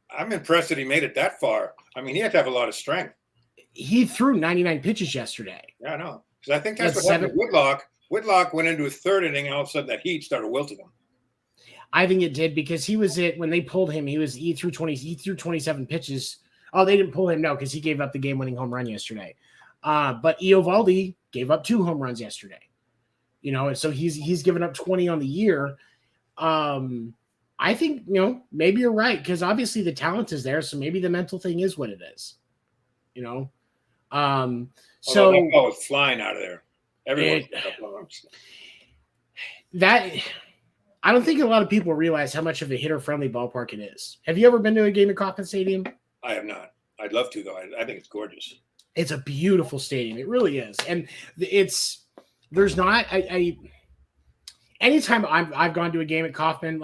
I'm impressed that he made it that far. I mean, he had to have a lot of strength. He threw 99 pitches yesterday. Yeah, I know. Because I think that's what happened to Whitlock. Whitlock went into his 3rd inning, and all of a sudden that heat started wilting him. I think it did, because when they pulled him, he threw 27 pitches. Oh, they didn't pull him, no, because he gave up the game-winning home run yesterday. But Eovaldi gave up 2 home runs yesterday. And so he's given up 20 on the year. I think, maybe you're right, because obviously the talent is there, so maybe the mental thing is what it is. So that ball was flying out of there. Everyone. I don't think a lot of people realize how much of a hitter-friendly ballpark it is. Have you ever been to a game at Kauffman Stadium? I have not. I'd love to, though. I think it's gorgeous. It's a beautiful stadium. It really is. And anytime I've gone to a game at Kauffman,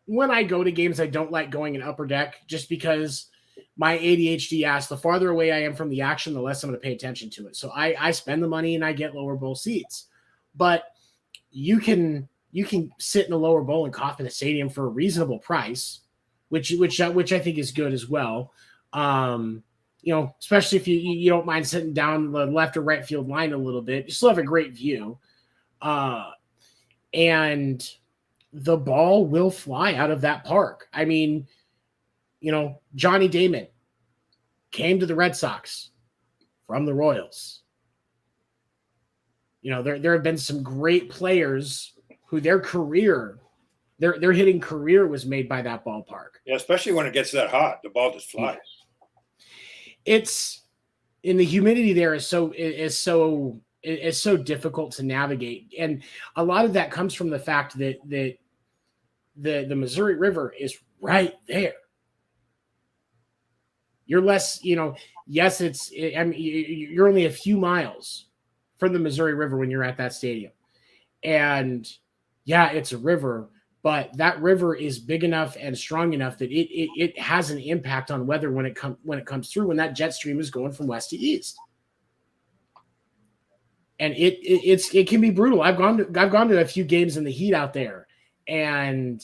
when I go to games, I don't like going in upper deck, just because my ADHD asks, the farther away I am from the action, the less I'm going to pay attention to it. So I spend the money and I get lower bowl seats. But you can sit in a lower bowl in Kauffman Stadium for a reasonable price, which I think is good as well. Especially if you don't mind sitting down the left or right field line a little bit, you still have a great view. And the ball will fly out of that park. I mean, Johnny Damon, came to the Red Sox from the Royals. You know, there have been some great players who their hitting career was made by that ballpark. Yeah, especially when it gets that hot, the ball just flies. It's in the humidity there is so difficult to navigate, and a lot of that comes from the fact that the Missouri River is right there. You're less, yes, you're only a few miles from the Missouri River when you're at that stadium. And yeah, it's a river, but that river is big enough and strong enough that it has an impact on weather when it comes through, when that jet stream is going from west to east. And it can be brutal. I've gone to a few games in the heat out there, and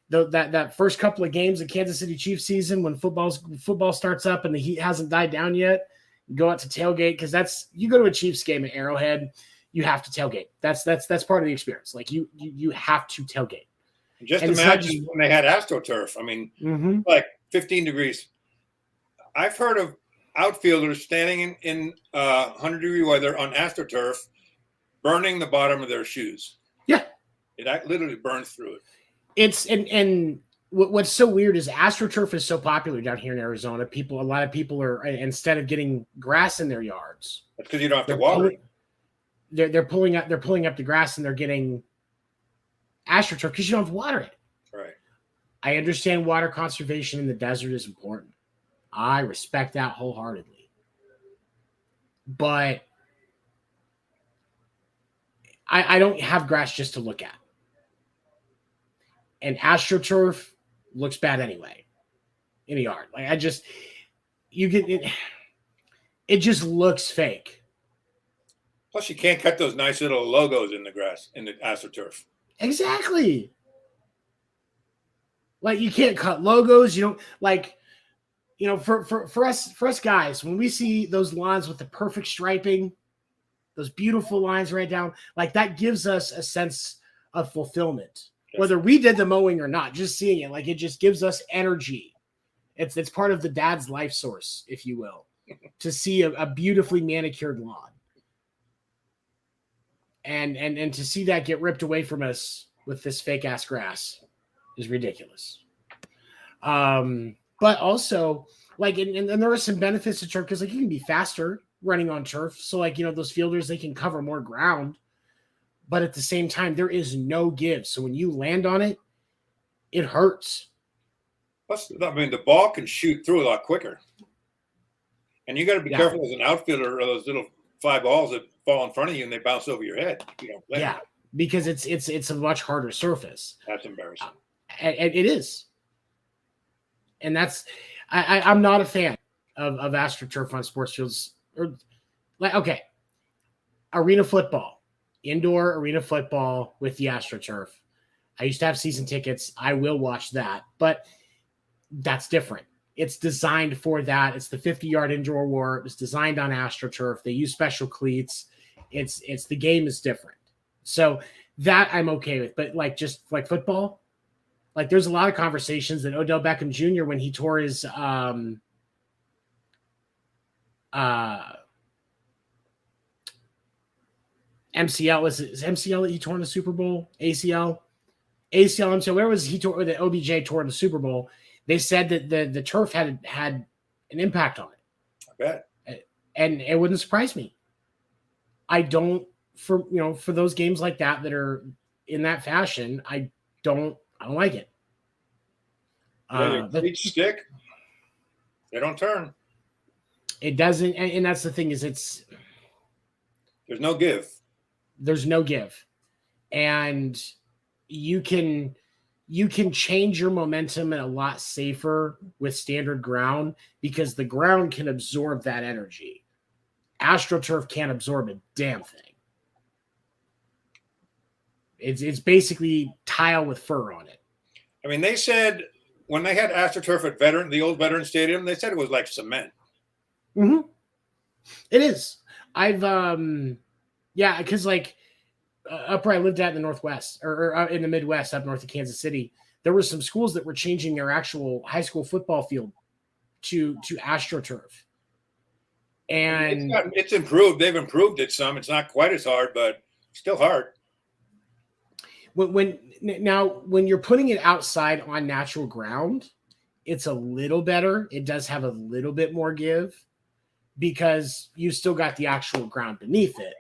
that first couple of games of Kansas City Chiefs season, when football starts up and the heat hasn't died down yet, you go out to tailgate, because you go to a Chiefs game at Arrowhead, you have to tailgate. That's part of the experience. Like you have to tailgate. Just imagine when they had AstroTurf. I mean, like 15 degrees. I've heard of outfielders standing in 100-degree weather on AstroTurf, burning the bottom of their shoes. Yeah, it literally burns through it. It's and what's so weird is AstroTurf is so popular down here in Arizona. A lot of people are, instead of getting grass in their yards, that's because you don't have to water. They're pulling up the grass, and they're getting AstroTurf because you don't have to water it. Right. I understand water conservation in the desert is important. I respect that wholeheartedly. But I don't have grass just to look at. And AstroTurf looks bad anyway in a yard. Like it just looks fake. Plus, you can't cut those nice little logos in the grass, in the AstroTurf. Exactly. Like, you can't cut logos. You don't, for us guys, when we see those lines with the perfect striping, those beautiful lines right down, like, that gives us a sense of fulfillment. Yes. Whether we did the mowing or not, just seeing it, like, it just gives us energy. It's part of the dad's life source, if you will, to see a beautifully manicured lawn. And to see that get ripped away from us with this fake ass grass is ridiculous. But also, like, and there are some benefits to turf, because, like, you can be faster running on turf. So, like, those fielders, they can cover more ground. But at the same time, there is no give. So when you land on it, it hurts. Plus, I mean, the ball can shoot through a lot quicker. And you got to be careful as an outfielder of those little fly balls that fall in front of you and they bounce over your head. Yeah, because it's a much harder surface. That's embarrassing. It is. And that's I'm not a fan of AstroTurf on sports fields. Or, like, okay, arena football, indoor arena football with the AstroTurf. I used to have season tickets. I will watch that, but that's different. It's designed for that. It's the 50-yard indoor war. It was designed on AstroTurf. They use special cleats. It's the game is different. So that I'm okay with. But, like, just like football, like, there's a lot of conversations that Odell Beckham Jr., when he tore his MCL, was it MCL that he tore in the Super Bowl? ACL, MCL. Where was he tore? The OBJ tore in the Super Bowl. They said that the turf had an impact on it. I bet. And it wouldn't surprise me. I don't, for those games like that are in that fashion, I don't like it. Each stick, they don't turn. It doesn't, and that's the thing, is there's no give. There's no give. And you can change your momentum and a lot safer with standard ground, because the ground can absorb that energy. AstroTurf can't absorb a damn thing. It's basically tile with fur on it. I mean, they said when they had AstroTurf at the old Veteran Stadium, they said it was like cement. Mm-hmm. It is. I've because, like, up where I lived at in the Northwest, or in the Midwest, up north of Kansas City, there were some schools that were changing their actual high school football field to AstroTurf. And it's improved. They've improved it some. It's not quite as hard, but still hard. When you're putting it outside on natural ground, it's a little better. It does have a little bit more give because you still got the actual ground beneath it.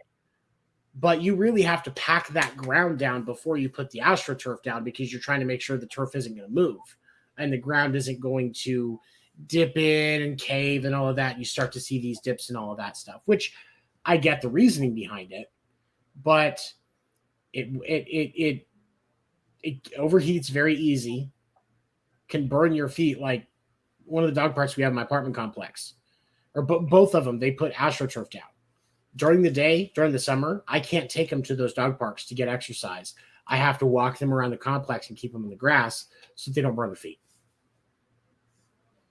But you really have to pack that ground down before you put the AstroTurf down because you're trying to make sure the turf isn't going to move and the ground isn't going to dip in and cave and all of that. You start to see these dips and all of that stuff, which I get the reasoning behind it, but it overheats very easy, can burn your feet. Like one of the dog parks we have in my apartment complex, or both of them, they put AstroTurf down. During the day, during the summer, I can't take them to those dog parks to get exercise. I have to walk them around the complex and keep them in the grass so they don't burn their feet.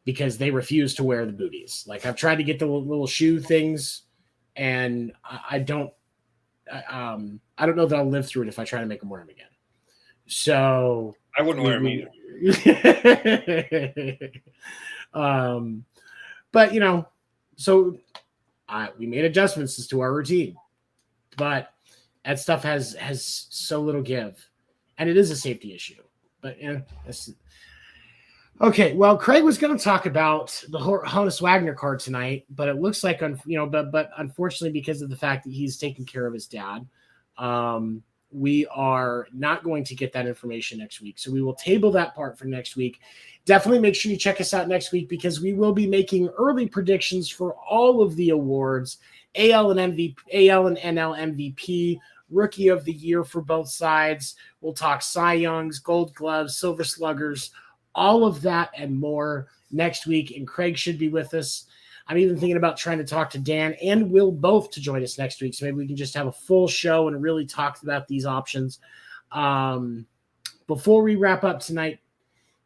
Because they refuse to wear the booties. Like I've tried to get the little shoe things, and I don't know that I'll live through it if I try to make them wear them again. So I wouldn't wear them either. But so we made adjustments as to our routine, but that stuff has so little give, and it is a safety issue. But okay, well, Craig was going to talk about the Honus Wagner card tonight, but it looks like, but unfortunately, because of the fact that he's taking care of his dad, we are not going to get that information next week. So we will table that part for next week. Definitely make sure you check us out next week because we will be making early predictions for all of the awards, AL and NL MVP, Rookie of the Year for both sides. We'll talk Cy Youngs, Gold Gloves, Silver Sluggers, all of that and more next week. And Craig should be with us. I'm even thinking about trying to talk to Dan and Will both to join us next week. So maybe we can just have a full show and really talk about these options. Before we wrap up tonight,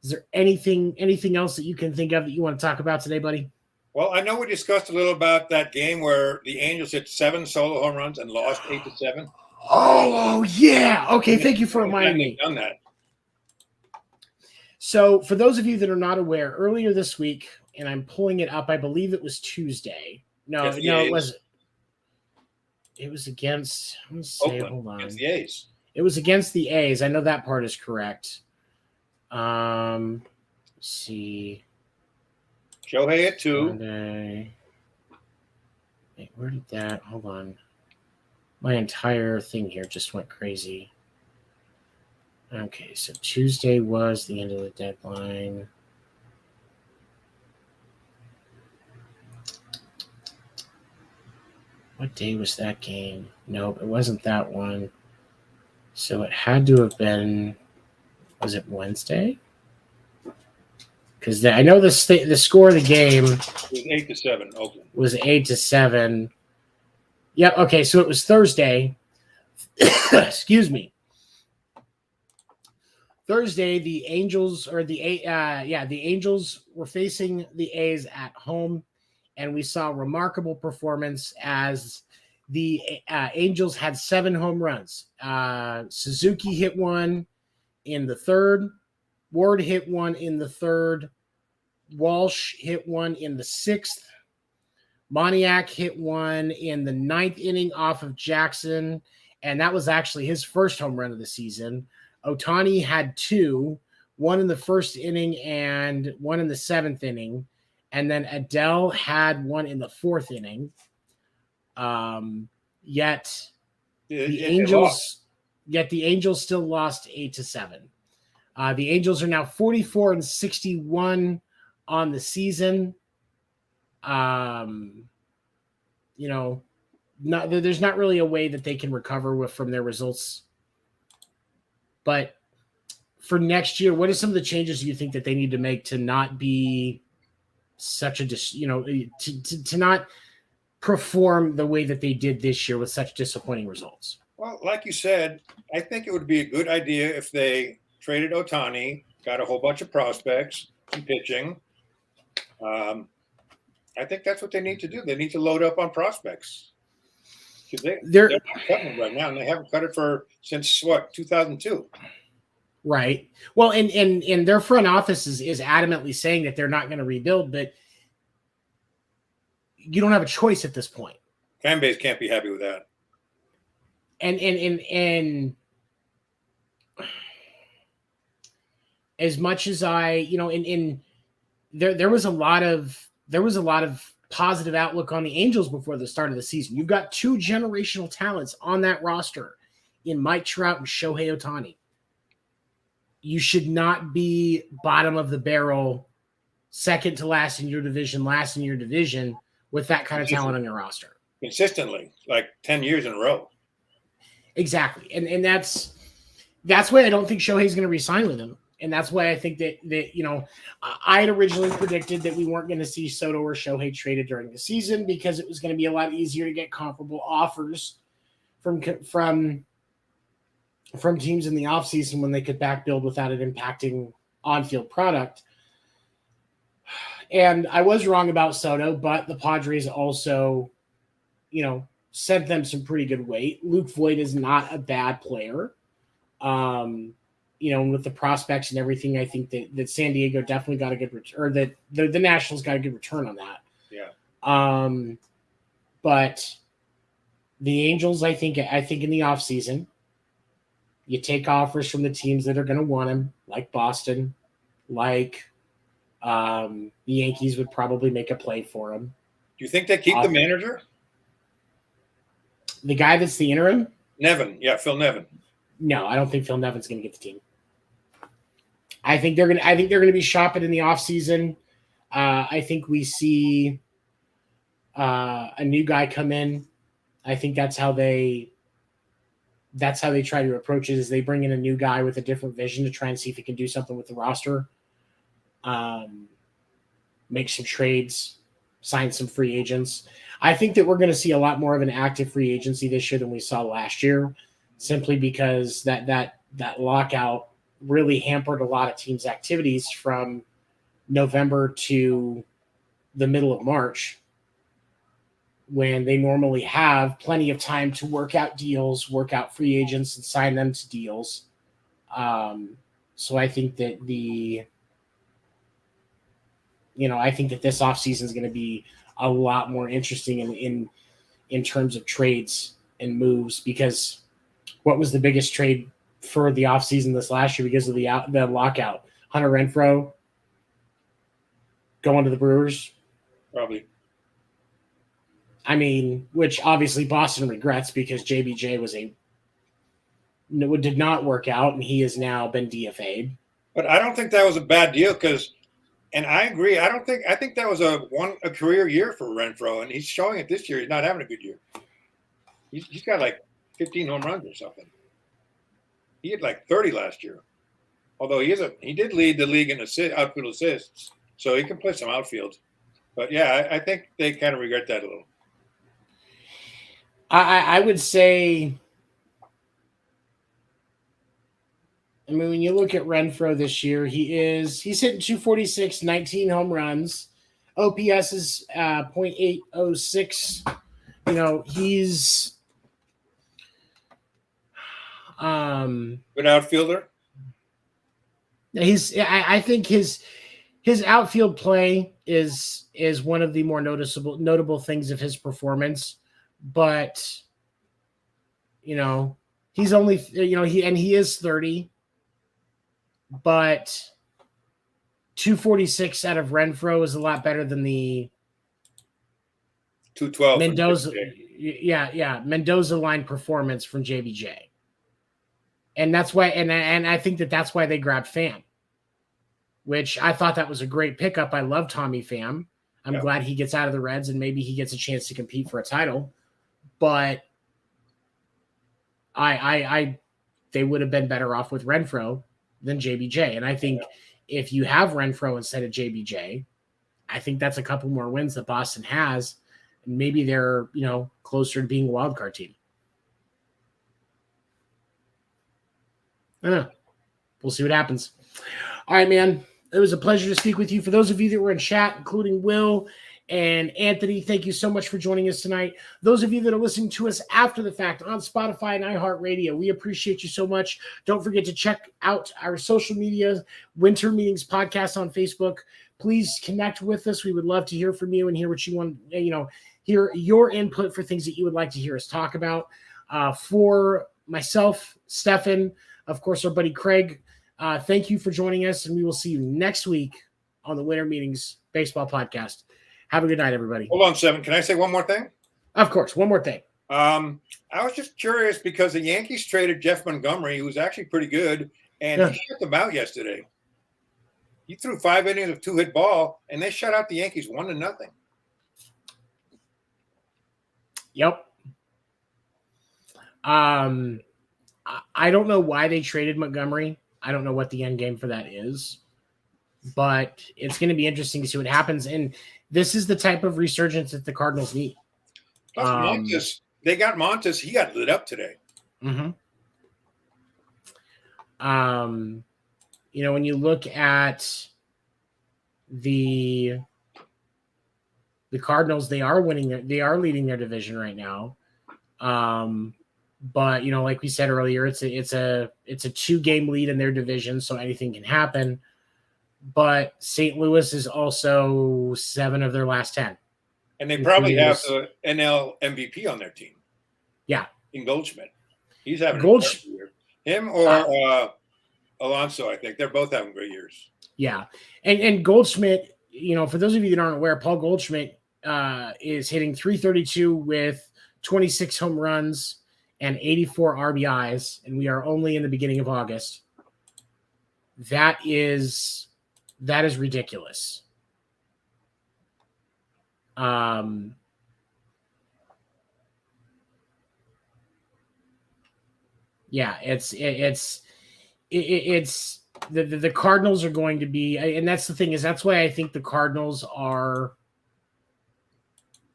is there anything else that you can think of that you want to talk about today, buddy? Well, I know we discussed a little about that game where the Angels hit 7 solo home runs and lost 8-7. Oh yeah. Okay. Thank you for reminding me. Done that. So for those of you that are not aware, earlier this week, and I'm pulling it up, I believe it was Tuesday. No, it wasn't. It was against, let's say, hold on. Against the A's. It was against the A's. I know that part is correct. Let's see. Shohei at 2. Sunday. Wait, where did that? Hold on. My entire thing here just went crazy. Okay, so Tuesday was the end of the deadline. What day was that game? Nope, it wasn't that one. So it had to have been, was it Wednesday? Because I know the score of the game was 8-7. Oakland was 8-7. Yep. Okay, so it was Thursday. Excuse me. Thursday, the Angels the Angels were facing the A's at home, and we saw a remarkable performance as the Angels had 7 home runs. Suzuki hit one in the 3rd. Ward hit one in the 3rd. Walsh hit one in the 6th. Moniak hit one in the 9th inning off of Jackson, and that was actually his first home run of the season. Ohtani had 2, one in the 1st inning and one in the 7th inning. And then Adele had one in the 4th inning. Yet the Angels still lost 8-7. The Angels are now 44-61 on the season. There's not really a way that they can recover from their results. But for next year, what are some of the changes you think that they need to make to not be such a, to not perform the way that they did this year with such disappointing results? Well, like you said, I think it would be a good idea if they traded Ohtani, got a whole bunch of prospects, some pitching. I think that's what they need to do. They need to load up on prospects. They're not cutting it right now, and they haven't cut it since 2002. Right. Well, and their front office is adamantly saying that they're not going to rebuild, but you don't have a choice at this point. Fan base can't be happy with that. And as much as there was a lot of positive outlook on the Angels before the start of the season. You've got two generational talents on that roster in Mike Trout and Shohei Ohtani. You should not be bottom of the barrel, second to last in your division, with that kind of talent on your roster. Consistently, like 10 years in a row. Exactly. And that's why I don't think Shohei's going to re-sign with him. And that's why I think that I had originally predicted that we weren't going to see Soto or Shohei traded during the season because it was going to be a lot easier to get comparable offers from teams in the offseason when they could back build without it impacting on-field product. And I was wrong about Soto, but the Padres also, sent them some pretty good weight. Luke Voit is not a bad player. With the prospects and everything, I think that San Diego definitely got a good return, or that the Nationals got a good return on that. Yeah. But the Angels, I think in the offseason, you take offers from the teams that are going to want him, like Boston, like the Yankees would probably make a play for him. Do you think they keep the manager? The guy that's the interim? Nevin. Yeah, Phil Nevin. No, I don't think Phil Nevin's going to get the team. I think they're going to be shopping in the offseason. I think we see a new guy come in. I think that's how they try to approach it, is they bring in a new guy with a different vision to try and see if he can do something with the roster. Make some trades, sign some free agents. I think that we're going to see a lot more of an active free agency this year than we saw last year, simply because that lockout really hampered a lot of teams' activities from November to the middle of March, when they normally have plenty of time to work out deals, work out free agents, and sign them to deals. So I think that I think that this offseason is going to be a lot more interesting in terms of trades and moves, because what was the biggest trade for the offseason this last year because of the lockout? Hunter Renfroe going to the Brewers? Probably. I mean, which obviously Boston regrets, because JBJ did not work out, and he has now been DFA'd. But I don't think that was a bad deal, and I agree. I think that was a career year for Renfroe, and he's showing it this year. He's not having a good year. He's got like 15 home runs or something. He had like 30 last year. Although he did lead the league in outfield assists, so he can play some outfield. But yeah, I think they kind of regret that a little. I would say, when you look at Renfroe this year, he's hitting 246, 19 home runs. OPS is .806. He's good outfielder. I think his outfield play is one of the more notable things of his performance. But he's only he is 30, but 246 out of Renfroe is a lot better than the 212 Mendoza. Mendoza line performance from JBJ. And that's why, and I think that's why they grabbed Pham, which I thought that was a great pickup. I love Tommy Pham. I'm glad he gets out of the Reds and maybe he gets a chance to compete for a title. But they would have been better off with Renfroe than JBJ. And I think if you have Renfroe instead of JBJ, I think that's a couple more wins that Boston has. And maybe they're, closer to being a wild card team. I don't know. We'll see what happens. All right, man. It was a pleasure to speak with you. For those of you that were in chat, including Will And Anthony, thank you so much for joining us tonight. Those of you that are listening to us after the fact on Spotify and iHeartRadio, we appreciate you so much. Don't forget to check out our social media, Winter Meetings Podcast on Facebook. Please connect with us. We would love to hear from you and hear what you want, hear your input for things that you would like to hear us talk about. For myself, Stefan, of course, our buddy Craig, thank you for joining us, and we will see you next week on the Winter Meetings Baseball Podcast. Have a good night, everybody. Hold on, Seven. Can I say one more thing? Of course. One more thing. I was just curious because the Yankees traded Jeff Montgomery, who was actually pretty good, and he shut them out yesterday. He threw 5 innings of 2-hit ball, and they shut out the Yankees 1-0. Yep. I don't know why they traded Montgomery. I don't know what the end game for that is, but it's going to be interesting to see what happens. And this is the type of resurgence that the Cardinals need. Plus Montes, they got Montes. He got lit up today. Mm-hmm. When you look at the Cardinals, they are leading their division right now. But like we said earlier, it's a 2-game lead in their division, so anything can happen. But St. Louis is also 7 of their last 10. And they probably have the NL MVP on their team. Yeah. In Goldschmidt. He's having a great year. Him or Alonso, I think. They're both having great years. Yeah. And Goldschmidt, for those of you that aren't aware, Paul Goldschmidt is hitting .332 with 26 home runs and 84 RBIs, and we are only in the beginning of August. That is ridiculous. Yeah, it's the Cardinals are going to be, and that's the thing is that's why I think the Cardinals are.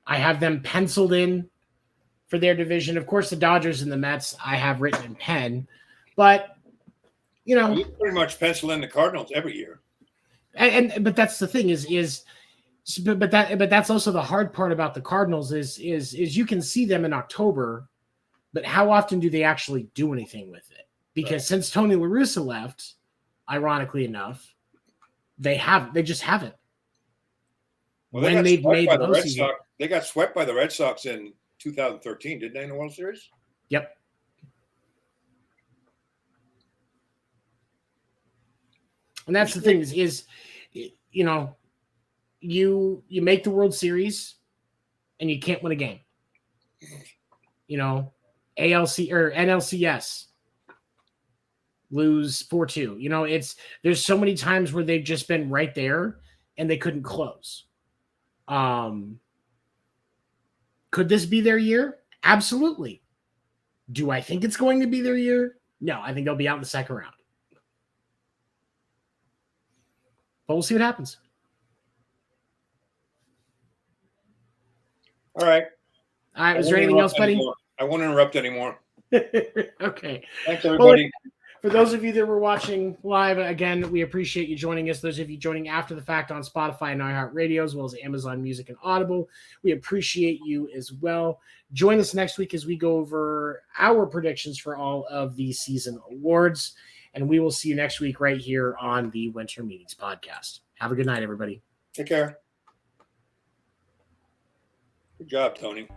I have them penciled in for their division. Of course, the Dodgers and the Mets I have written in pen, but you pretty much pencil in the Cardinals every year. But that's the thing but that's also the hard part about the Cardinals is you can see them in October, but how often do they actually do anything with it? Because since Tony La Russa left, ironically enough, they just haven't. Well, they've made the postseason. They got swept by the Red Sox in 2013, didn't they, in the World Series? Yep. And that's the thing is you make the World Series and you can't win a game. ALC or NLCS lose 4-2. There's so many times where they've just been right there and they couldn't close. Could this be their year? Absolutely. Do I think it's going to be their year? No, I think they'll be out in the second round. But we'll see what happens. All right. Was there anything else, buddy? I won't interrupt anymore. Okay. Thanks, everybody. Well, for those of you that were watching live, again, we appreciate you joining us. Those of you joining after the fact on Spotify and iHeartRadio, as well as Amazon Music and Audible, we appreciate you as well. Join us next week as we go over our predictions for all of the season awards. And we will see you next week right here on the Winter Meetings Podcast. Have a good night, everybody. Take care. Good job, Tony.